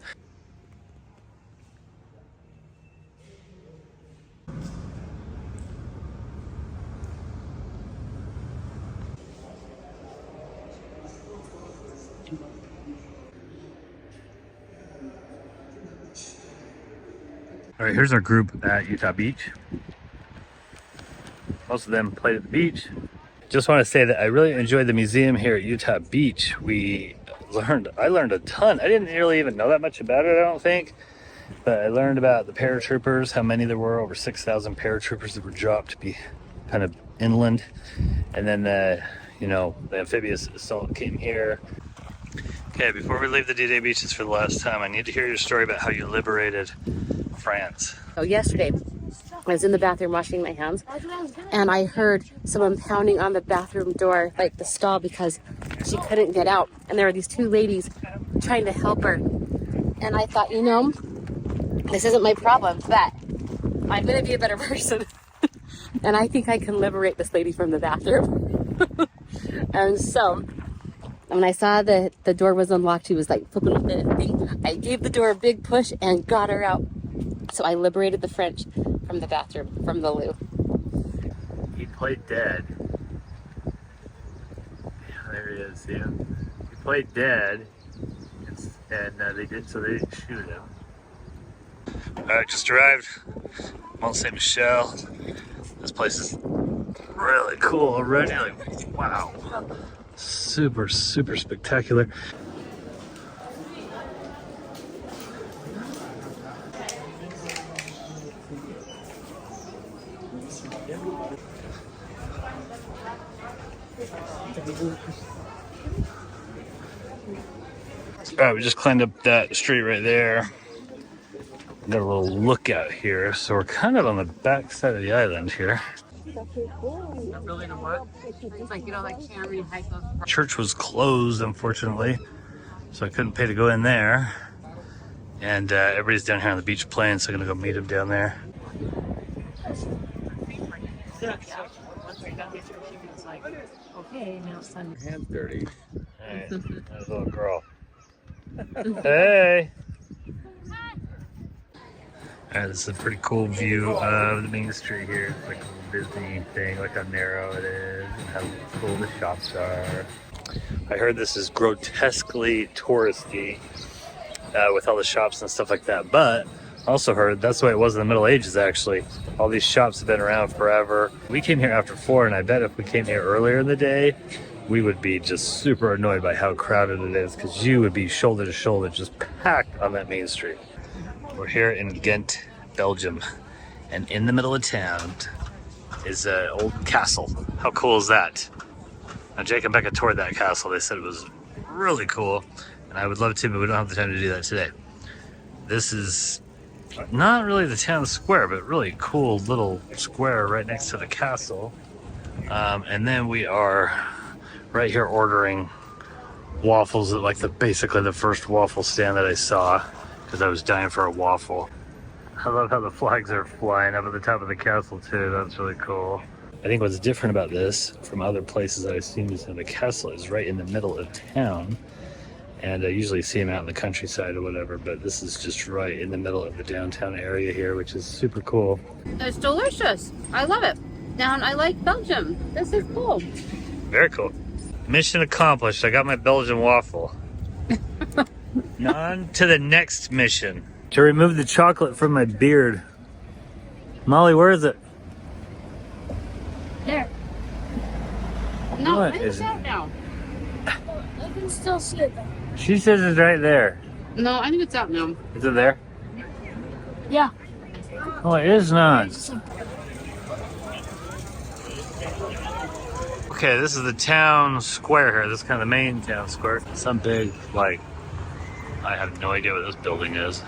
All right, here's our group at Utah Beach. Most of them played at the beach. Just want to say that I really enjoyed the museum here at Utah Beach. I learned a ton. I didn't really even know that much about it, I don't think. But I learned about the paratroopers, how many there were, over 6,000 paratroopers that were dropped to be kind of inland. And then the amphibious assault came here. Okay, before we leave the D-Day beaches for the last time, I need to hear your story about how you liberated France. So yesterday, I was in the bathroom washing my hands, and I heard someone pounding on the bathroom door, like the stall, because she couldn't get out. And there were these two ladies trying to help her. And I thought, you know, this isn't my problem, but I'm going to be a better person. And I think I can liberate this lady from the bathroom. And so when I saw that the door was unlocked, she was like flipping with the thing. I gave the door a big push and got her out. So I liberated the French from the bathroom, from the loo. He played dead. Yeah, there he is, see him? He played dead, and they didn't shoot him. Alright, just arrived. Mont Saint Michel. This place is really cool already. Like, wow. Super, super spectacular. Alright, we just climbed up that street right there. Got a little lookout here, so we're kind of on the back side of the island here. Church was closed, unfortunately, so I couldn't pay to go in there. And everybody's down here on the beach playing, so I'm gonna go meet them down there. Hands dirty. Hey, that little girl. Hey! Alright, this is a pretty cool view of the main street here. It's like a little Disney thing, like how narrow it is and how cool the shops are. I heard this is grotesquely touristy with all the shops and stuff like that, but I also heard that's the way it was in the Middle Ages actually. All these shops have been around forever. We came here after 4, and I bet if we came here earlier in the day, we would be just super annoyed by how crowded it is, because you would be shoulder to shoulder just packed on that main street. We're here in Ghent, Belgium, and in the middle of town is an old castle. How cool is that? Now, Jake and Becca toured that castle. They said it was really cool, and I would love to, but we don't have the time to do that today. This is not really the town square, but really cool little square right next to the castle. And then we are right here ordering waffles at like basically the first waffle stand that I saw, because I was dying for a waffle. I love how the flags are flying up at the top of the castle too. That's really cool. I think what's different about this from other places that I've seen is that the castle is right in the middle of town. And I usually see them out in the countryside or whatever, but this is just right in the middle of the downtown area here, which is super cool. It's delicious. I love it. Now I like Belgium. This is cool. Very cool. Mission accomplished. I got my Belgian waffle. On to the next mission. To remove the chocolate from my beard. Molly, where is it? There. No, What I is it? out now. I can still see it though. She says it's right there. No, I think it's out now. Is it there? Yeah. Oh, it is not. Okay, this is the town square here. This is kind of the main town square. Some big, like, I have no idea what this building is.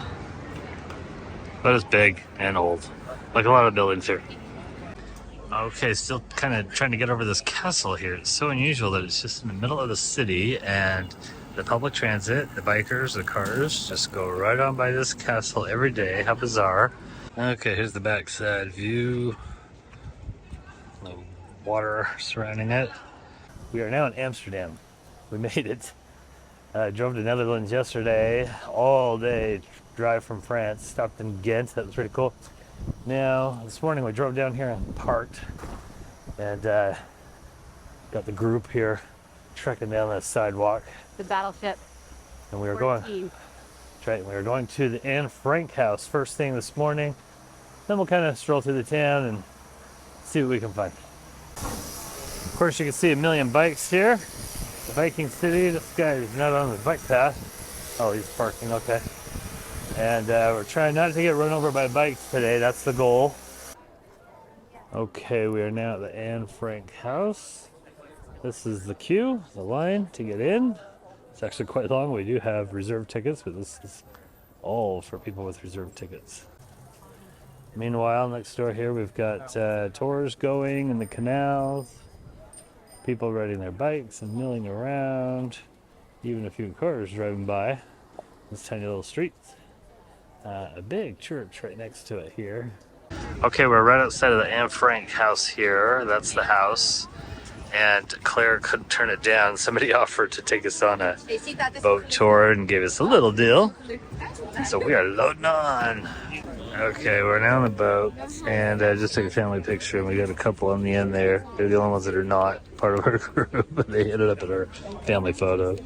But it's big and old. Like a lot of buildings here. Okay, still kind of trying to get over this castle here. It's so unusual that it's just in the middle of the city, and the public transit, the bikers, the cars just go right on by this castle every day. How bizarre. Okay, here's the backside view. The water surrounding it. We are now in Amsterdam. We made it. Drove to Netherlands yesterday, all day drive from France, stopped in Ghent. That was pretty cool. Now, this morning we drove down here and parked, and got the group here trekking down the sidewalk. The battleship. And we were going, that's right, we were going to the Anne Frank house first thing this morning. Then we'll kind of stroll through the town and see what we can find. Of course, you can see a million bikes here. The Viking City. This guy is not on the bike path. Oh, he's parking, okay. And we're trying not to get run over by bikes today. That's the goal. Okay, we are now at the Anne Frank house. This is the queue, the line to get in. It's actually quite long. We do have reserved tickets, but this is all for people with reserved tickets. Meanwhile, next door here, we've got tours going in the canals, people riding their bikes and milling around, even a few cars driving by this tiny little street. A big church right next to it here. Okay, we're right outside of the Anne Frank house here. That's the house. And Claire couldn't turn it down. Somebody offered to take us on a boat tour and gave us a little deal. So we are loading on. Okay, we're now on the boat, and I just took a family picture, and we got a couple on the end there. They're the only ones that are not part of our group, but they ended up in our family photo.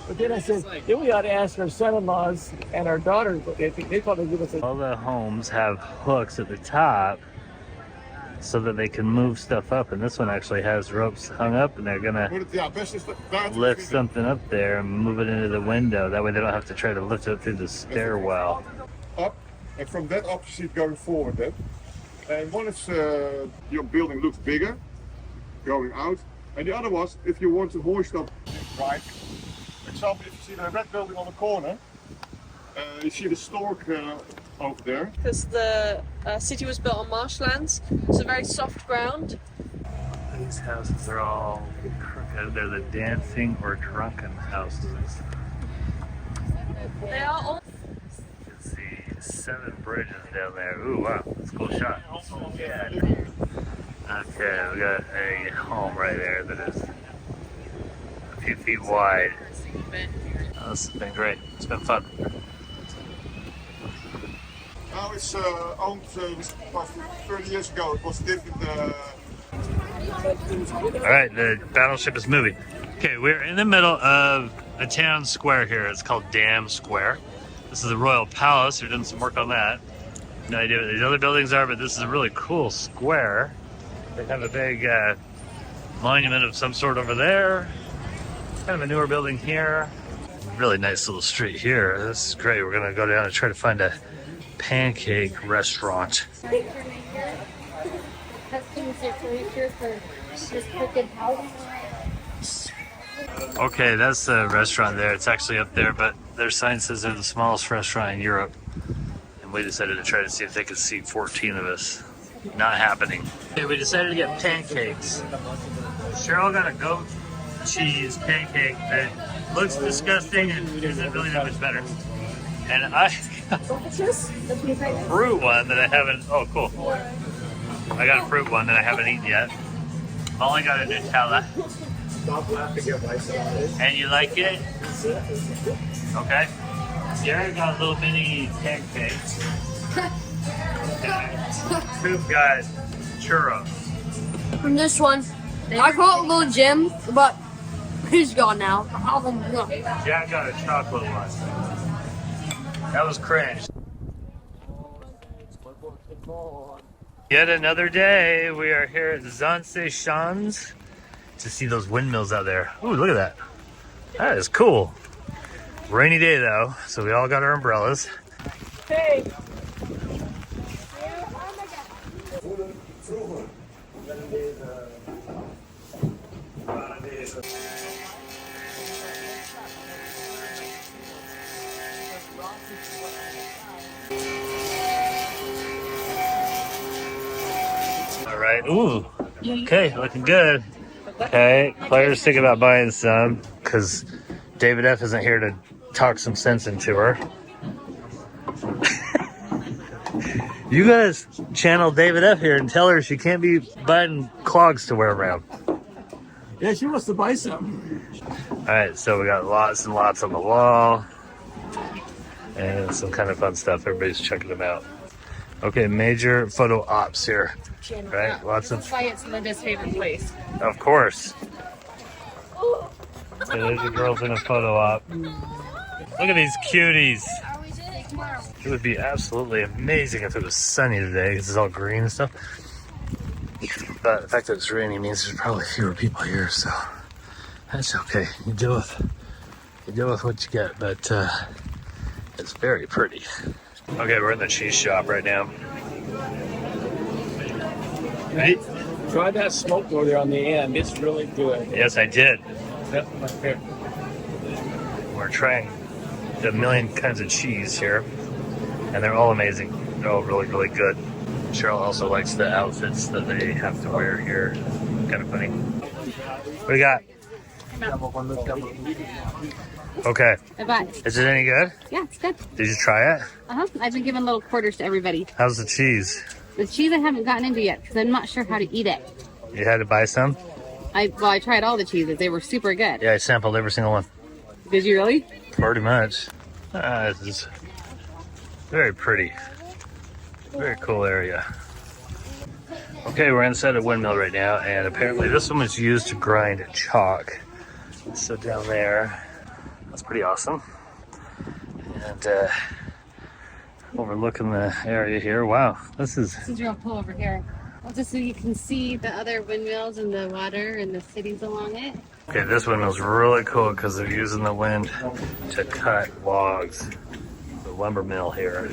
But then I said, then we ought to ask our son-in-laws and our daughters, but they probably give us a... All the homes have hooks at the top so that they can move stuff up, and this one actually has ropes hung up, and they're gonna lift something up there and move it into the window. That way they don't have to try to lift it through the stairwell. Up, and from that up you see it going forward then. And one is your building looks bigger, going out, and the other was if you want to hoist up right. For example, if you see the red building on the corner, you see the stork over there. Because the city was built on marshlands, so very soft ground. These houses are all crooked. They're the dancing or drunken houses. They are all... You can see 7 bridges down there. Ooh, wow, that's a cool shot. Yeah. Okay, we got a home right there that is a few feet wide. Oh, this has been great. It's been fun. Now it's owned about 30 years ago. It was different. Alright, the battleship is moving. Okay, we're in the middle of a town square here. It's called Dam Square. This is the Royal Palace. We're doing some work on that. No idea what these other buildings are, but this is a really cool square. They have a big monument of some sort over there. Kind of a newer building here. Really nice little street here. This is great. We're gonna go down and try to find a pancake restaurant. Okay, that's the restaurant there. It's actually up there, but their sign says they're the smallest restaurant in Europe. And we decided to try to see if they could seat 14 of us. Not happening. Okay, we decided to get pancakes. Cheryl got a goat cheese pancake that looks disgusting and isn't really that much better. And I got a fruit one that I haven't, oh cool. I got a fruit one that I haven't eaten yet. Molly got a Nutella. And you like it? Okay. Jared got a little mini pancakes. Coop got churros. From this one, I call it Little Jim, but he's gone now. Jack got a chocolate one. That was cringe. Yet another day, we are here at Zaanse Schans to see those windmills out there. Ooh, look at that. That is cool. Rainy day though, so we all got our umbrellas. Hey! All right, ooh, okay, looking good. Okay, Claire's thinking about buying some because David F isn't here to talk some sense into her. You gotta channel David F here and tell her she can't be buying clogs to wear around. Yeah, she wants to buy some. All right, so we got lots and lots on the wall and some kind of fun stuff. Everybody's checking them out. Okay, major photo ops here, right? Lots of. That's why it's Linda's favorite place. Of course. So there's the girls in a photo op. Look at these cuties. It would be absolutely amazing if it was sunny today because it's all green and stuff. But the fact that it's rainy means there's probably fewer people here, so that's okay. You deal with what you get, but it's very pretty. Okay, we're in the cheese shop right now. Right? Try that smoke door there on the end. It's really good. Yes, I did. That's my favorite. We're trying a million kinds of cheese here, and they're all amazing. They're all really, really good. Cheryl also likes the outfits that they have to wear here. Kind of funny. What do you got? Okay. I bought. Is it any good? Yeah, it's good. Did you try it? I've been giving little quarters to everybody. How's the cheese? The cheese I haven't gotten into yet because I'm not sure how to eat it. You had to buy some? I tried all the cheeses. They were super good. Yeah, I sampled every single one. Did you really? Pretty much. This is very pretty. Very cool area. Okay, we're inside a windmill right now, and apparently this one was used to grind chalk. So down there, that's pretty awesome. And overlooking the area here, wow, this is real cool over here. Just so you can see the other windmills and the water and the cities along it. okay. This windmill's really cool because they're using the wind to cut logs. The lumber mill here.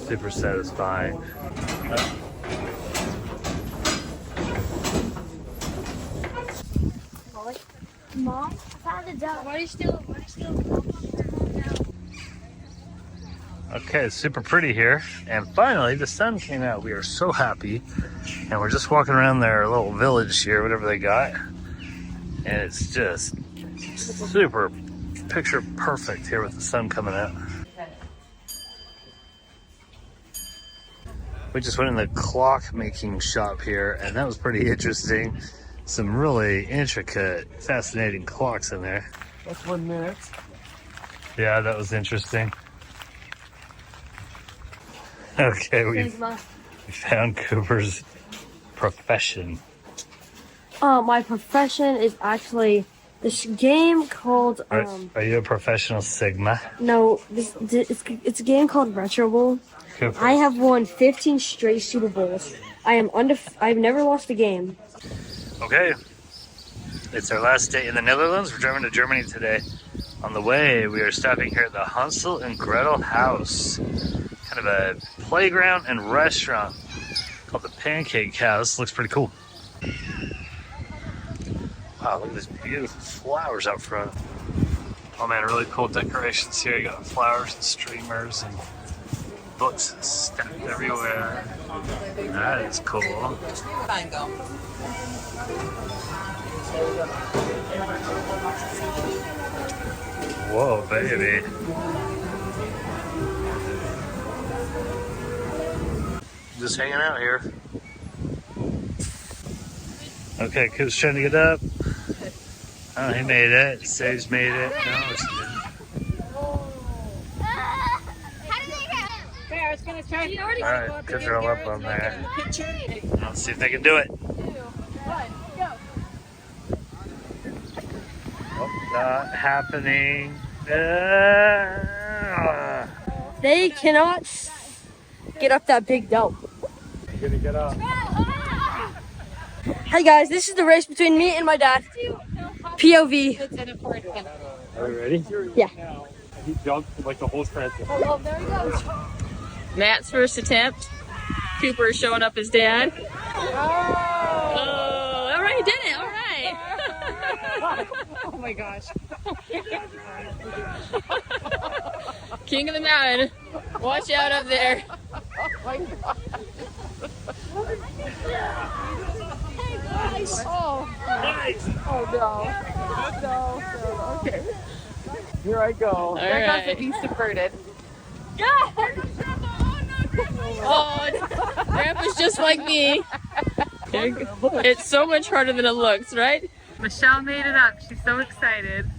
Super satisfying. Mom, I found a duck. Why are you still? Okay, it's super pretty here. And finally, the sun came out. We are so happy. And we're just walking around their little village here, whatever they got. And it's just super picture perfect here with the sun coming out. We just went in the clock making shop here, and that was pretty interesting. Some really intricate, fascinating clocks in there. That's 1 minute. Yeah, that was interesting. Okay, we found Cooper's profession. My profession is actually this game called. Are you a professional Sigma? No, it's a game called Retro Bowl. Cooper. I have won 15 straight Super Bowls. I've never lost a game. Okay, it's our last day in the Netherlands. We're driving to Germany today. On the way, we are stopping here at the Hansel and Gretel house. Kind of a playground and restaurant called the Pancake House. Looks pretty cool. Wow, look at these beautiful flowers out front. Oh man, really cool decorations here. You got flowers and streamers and books stacked everywhere. That is cool. Whoa, baby. Just hanging out here. Okay, Coop's trying to get up. Oh, he made it. Sage's made it. No, she didn't. Alright, kids are all up on there. Let's see if they can do it. Oh, not happening. They cannot get up that big dump. You're gonna get up. Hey guys, this is the race between me and my dad. POV. Are you ready? Yeah. He jumped like the whole transfer. Oh, there he goes. Matt's first attempt. Cooper showing up as dad. Oh, all right, he did it. All right. Oh my gosh. King of the mountain. Watch out up there. Oh my god. Hey guys. Oh. Nice. Oh no. No. Okay. Here I go. All There goes right. the beast averted. Oh, Grandpa's just like me. It's so much harder than it looks, right? Michelle made it up. She's so excited.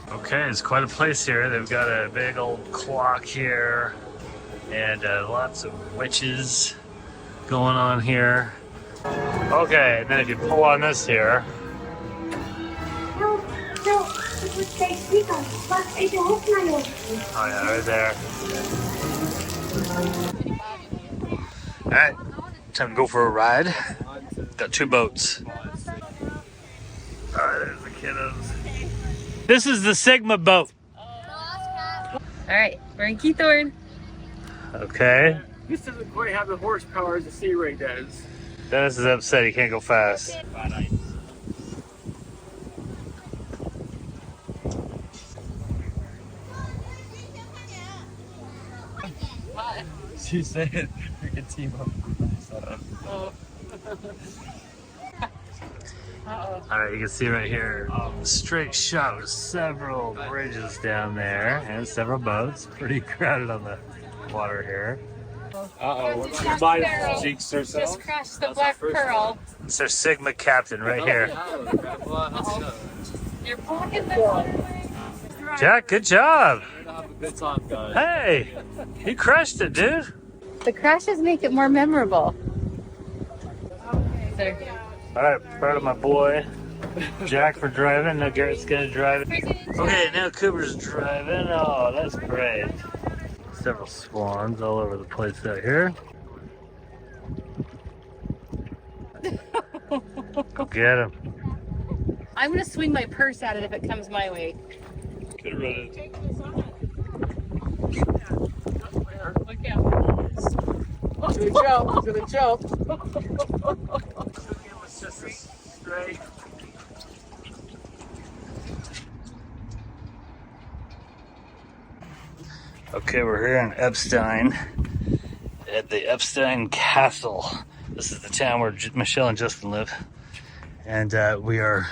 Okay, it's quite a place here. They've got a big old clock here and lots of witches going on here. Okay, and then if you pull on this here, oh yeah, right there. All right, time to go for a ride. Got 2 boats. All right, there's the kiddos. This is the Sigma boat. All right, we're in Keythorn. Okay. This doesn't quite have the horsepower as the Sea Ray does. Dennis is upset. He can't go fast. you say it? Freaking T-Mobile. Alright, you can see right here, straight shot with several bridges down there and several boats. Pretty crowded on the water here. Just crashed the Black Pearl. It's our Sigma captain right here. You're blocking the Jack, good job. Have a good time, guys. Hey, you crushed it, dude. The crashes make it more memorable. Alright, proud of my boy, Jack, for driving. Now Garrett's gonna drive it. Okay, now Cooper's driving. Oh, that's great. Several swans all over the place out here. Go get him. I'm gonna swing my purse at it if it comes my way. Get ready. Look out. He's gonna jump. It was just a straight. Okay, we're here in Epstein at the Epstein Castle. This is the town where Michelle and Justin live, and we're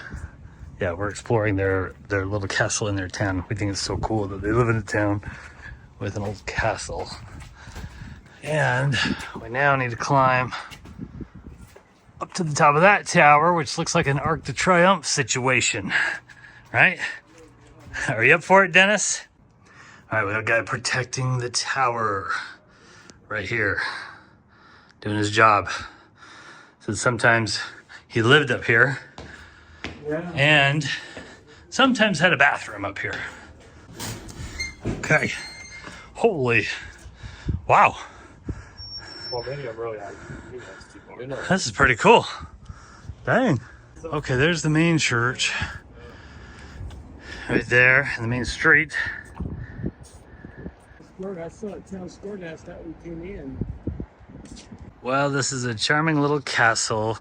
exploring their little castle in their town. We think it's so cool that they live in a town with an old castle. And we now need to climb up to the top of that tower, which looks like an Arc de Triomphe situation, right? Are you up for it, Dennis? All right, we got a guy protecting the tower right here, doing his job. So sometimes he lived up here, and sometimes had a bathroom up here. Okay, holy, wow. Well, many of them really are. This is pretty cool. Dang. Okay, there's the main church. Right there in the main street. I saw a town square last night we came in. Well, this is a charming little castle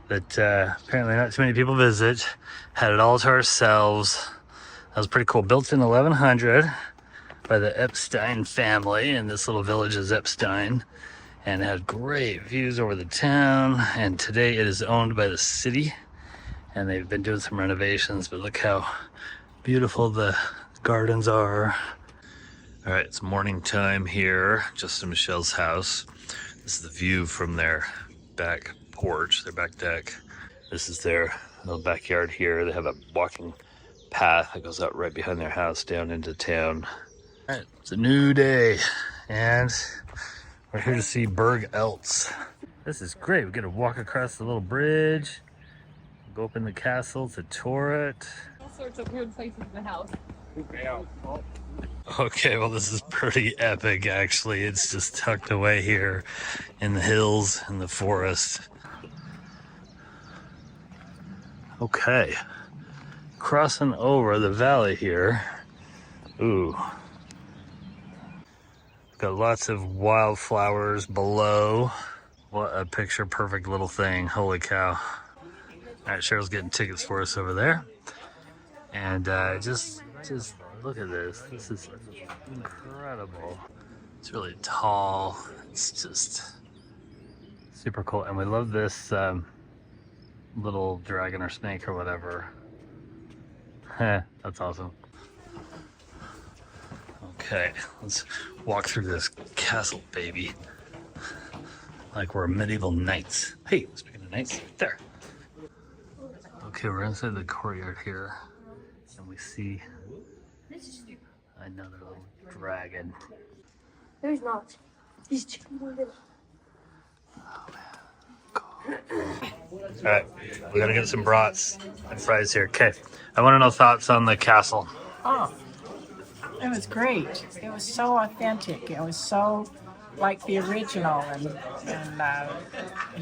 that apparently not too many people visit. Had it all to ourselves. That was pretty cool. Built in 1100 by the Epstein family, and this little village is Epstein. And it had great views over the town. And today it is owned by the city. And they've been doing some renovations, but look how beautiful the gardens are. All right, it's morning time here, Justin and Michelle's house. This is the view from their back porch, their back deck. This is their little backyard here. They have a walking path that goes out right behind their house down into town. All right, it's a new day, and we're here to see Berg Eltz. This is great. We get to walk across the little bridge, go up in the castle to tour it. All sorts of weird places in the house. Okay, well, this is pretty epic, actually. It's just tucked away here in the hills, in the forest. Okay, crossing over the valley here. Ooh. Got lots of wildflowers below. What a picture perfect little thing. Holy cow. All right, Cheryl's getting tickets for us over there. And just look at this. This is incredible. It's really tall. It's just super cool. And we love this little dragon or snake or whatever. That's awesome. Okay, let's walk through this castle, baby. Like we're medieval knights. Hey, speaking of knights, right there. Okay, we're inside the courtyard here, and we see another little dragon. There's not. He's chicken little. Alright, we gotta get some brats and fries here. Okay, I want to know thoughts on the castle. Oh, it was great. It was so authentic. It was so like the original and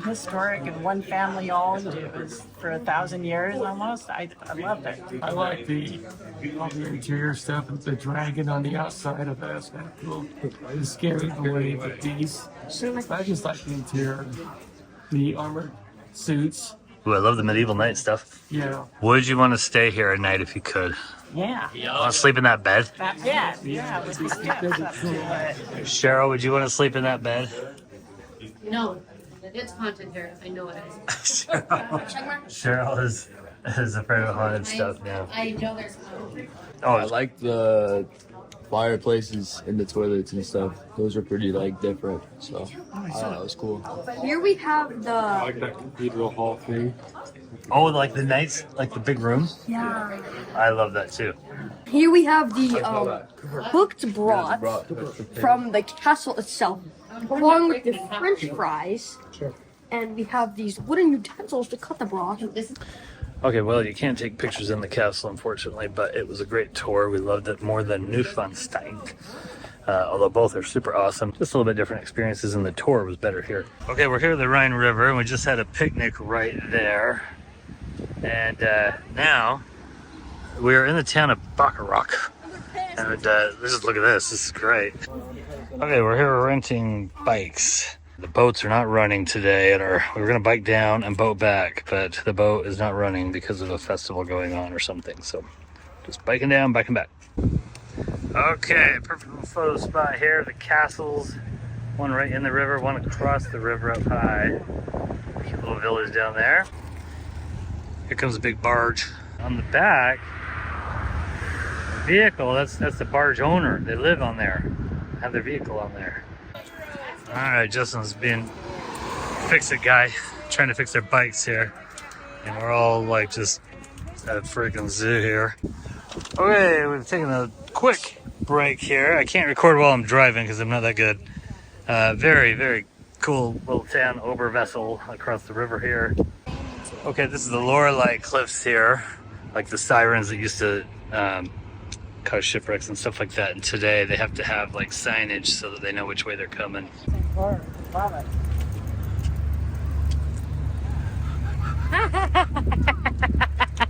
historic and one family owned. It was for 1,000 years almost. I loved it. I like all the interior stuff and the dragon on the outside of it. It's kind of cool. The scary boy, the beast. I just like the interior, the armored suits. Ooh, I love the medieval knight stuff. Yeah. Would you want to stay here at night if you could? Yeah. Want to sleep in that bed? That bed. Yeah. With the steps up to it. Cheryl, would you want to sleep in that bed? No, it's haunted here. I know it is. Cheryl is afraid of haunted stuff now. I know there's haunted. Oh, I like the fireplaces in the toilets and stuff. Those are pretty like different. So that was cool. Here we have the like that cathedral hall thing. oh, like the nights, like the big room. yeah. I love that too. Here we have the cooked broth from the castle itself, along with the French fries, and we have these wooden utensils to cut the broth. Okay, well, you can't take pictures in the castle, unfortunately, but it was a great tour. We loved it more than Neuschwanstein, although both are super awesome. Just a little bit different experiences, and the tour was better here. Okay, we're here at the Rhine River, and we just had a picnic right there. And now we're in the town of Bacharach. And just look at this. This is great. Okay, we're here renting bikes. The boats are not running today, and we were going to bike down and boat back, but the boat is not running because of a festival going on or something. So just biking down, biking back. Okay, perfect little photo spot here. The castles, one right in the river, one across the river up high. Cute little village down there. Here comes a big barge. On the back, vehicle, that's the barge owner. They live on there, have their vehicle on there. All right, Justin's being fix-it guy, trying to fix their bikes here. And we're all like just at a freaking zoo here. Okay, we've taken a quick break here. I can't record while I'm driving because I'm not that good. Very, very cool little town, Oberwessel, across the river here. Okay, this is the Lorelei Cliffs here, like the sirens that used to cause shipwrecks and stuff like that. And today they have to have like signage so that they know which way they're coming.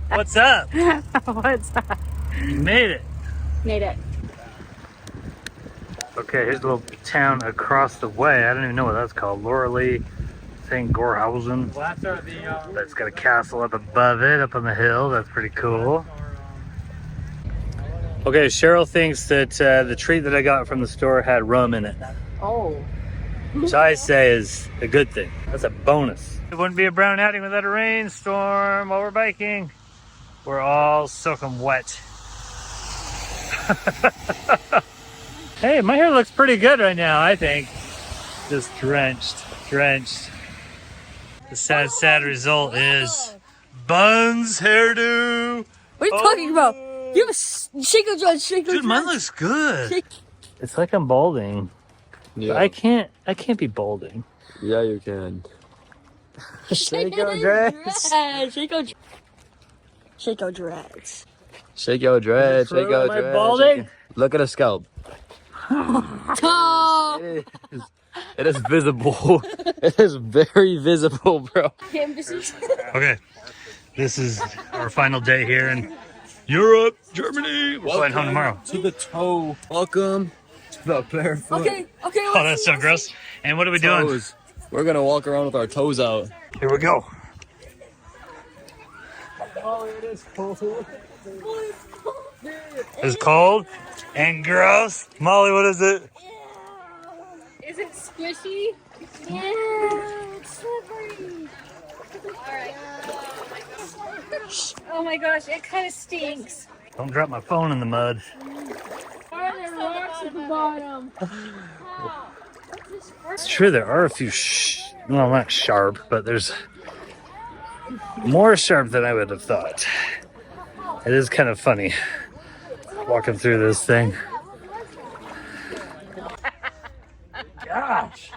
What's up? What's up? You made it. Made it. Okay, here's a little town across the way. I don't even know what that's called. Lorelei St. Gorhausen. That's got a castle up above it, up on the hill. That's pretty cool. Okay, Cheryl thinks that the treat that I got from the store had rum in it. Oh. Which I say is a good thing. That's a bonus. It wouldn't be a brown outing without a rainstorm while we're biking. We're all soaking wet. Hey, my hair looks pretty good right now, I think. Just drenched. The sad result is Bun's hairdo. What are you talking about? You have a Shaco Dredge. Dude, mine looks good. It's like I'm balding. Yeah. I can't be balding. Yeah, you can. Shaco Dredge. Shaco Dredge. Shake your dread. Shake your Am I dread. balding? Look at a scalp. Oh. It is visible. It is very visible, bro. Okay, this is our final day here in Europe, Germany. We're flying home tomorrow. To the toe. Welcome to the barefoot. Okay. Oh, that's so gross. And what are we doing? Toes. We're gonna walk around with our toes out. Here we go. Oh, it is cold. It's cold and gross. Molly, what is it? Is it squishy? Yeah, it's slippery. Alright. Oh my gosh, it kind of stinks. Don't drop my phone in the mud. Are there rocks at the bottom? It's true, there are a few, well, not sharp, but there's more sharp than I would have thought. It is kind of funny walking through this thing. Gosh.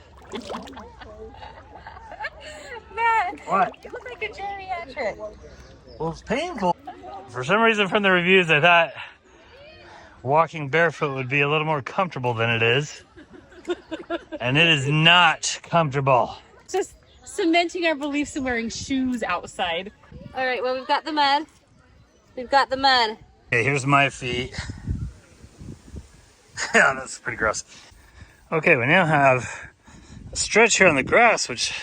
Matt, What? you look like a geriatric. Well, it's painful. For some reason from the reviews, I thought walking barefoot would be a little more comfortable than it is. And it is not comfortable. Just cementing our beliefs in wearing shoes outside. All right, well, we've got the mud. Okay, here's my feet. Yeah, that's pretty gross. Okay, we now have a stretch here on the grass, which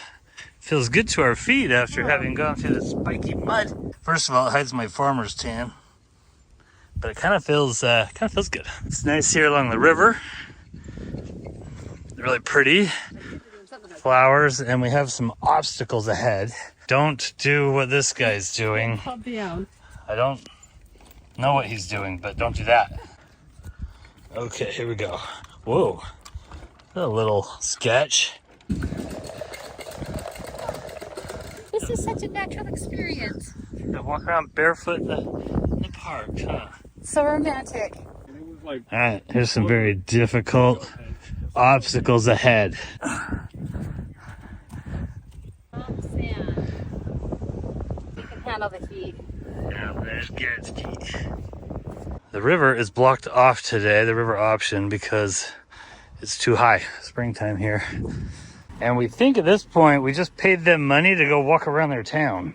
feels good to our feet after having gone through the spiky mud. First of all, it hides my farmer's tan. but it kind of feels good. It's nice here along the river. Really pretty flowers, and we have some obstacles ahead. Don't do what this guy's doing. I don't know what he's doing, but don't do that. Okay, here we go. Whoa, a little sketch. This is such a natural experience. Walk around barefoot in the park, huh? So romantic. All right, here's some very difficult obstacles ahead. Sand. You can handle the heat. Yeah, there's Garrett's feet. The river is blocked off today, the river option, because it's too high. Springtime here. And we think at this point we just paid them money to go walk around their town.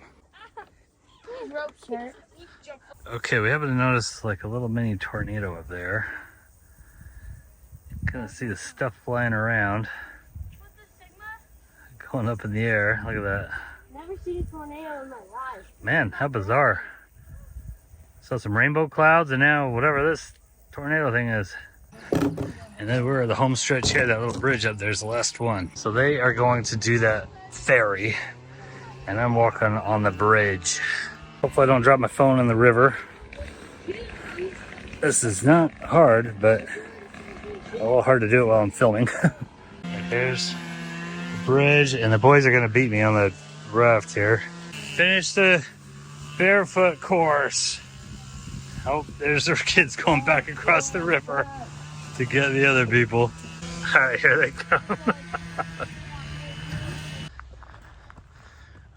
Okay, we happen to notice like a little mini tornado up there. Kind of see the stuff flying around. Going up in the air. Look at that. Never seen a tornado in my life. Man, how bizarre. Saw some rainbow clouds and now whatever this tornado thing is. And then we're at the home stretch here. That little bridge up there is the last one. So they are going to do that ferry. And I'm walking on the bridge. Hopefully I don't drop my phone in the river. This is not hard, but a little hard to do it while I'm filming. There's the bridge, and the boys are gonna beat me on the raft here. Finish the barefoot course. Oh, there's their kids going back across the river to get the other people. All right, here they come.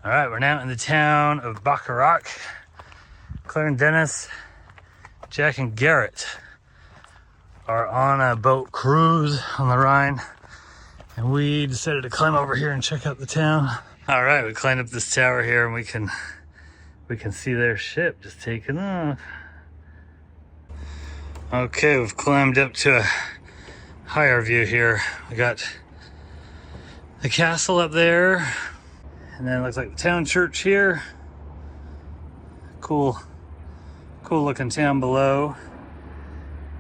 All right, we're now in the town of Bacharach. Claire and Dennis, Jack and Garrett are on a boat cruise on the Rhine, and we decided to climb over here and check out the town. All right, we climbed up this tower here, and we can see their ship just taking off. Okay, we've climbed up to a higher view here. We got the castle up there, and then it looks like the town church here. Cool looking town below.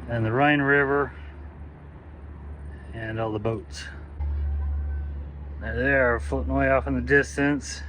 And the Rhine River and all the boats. There they are, floating way off in the distance.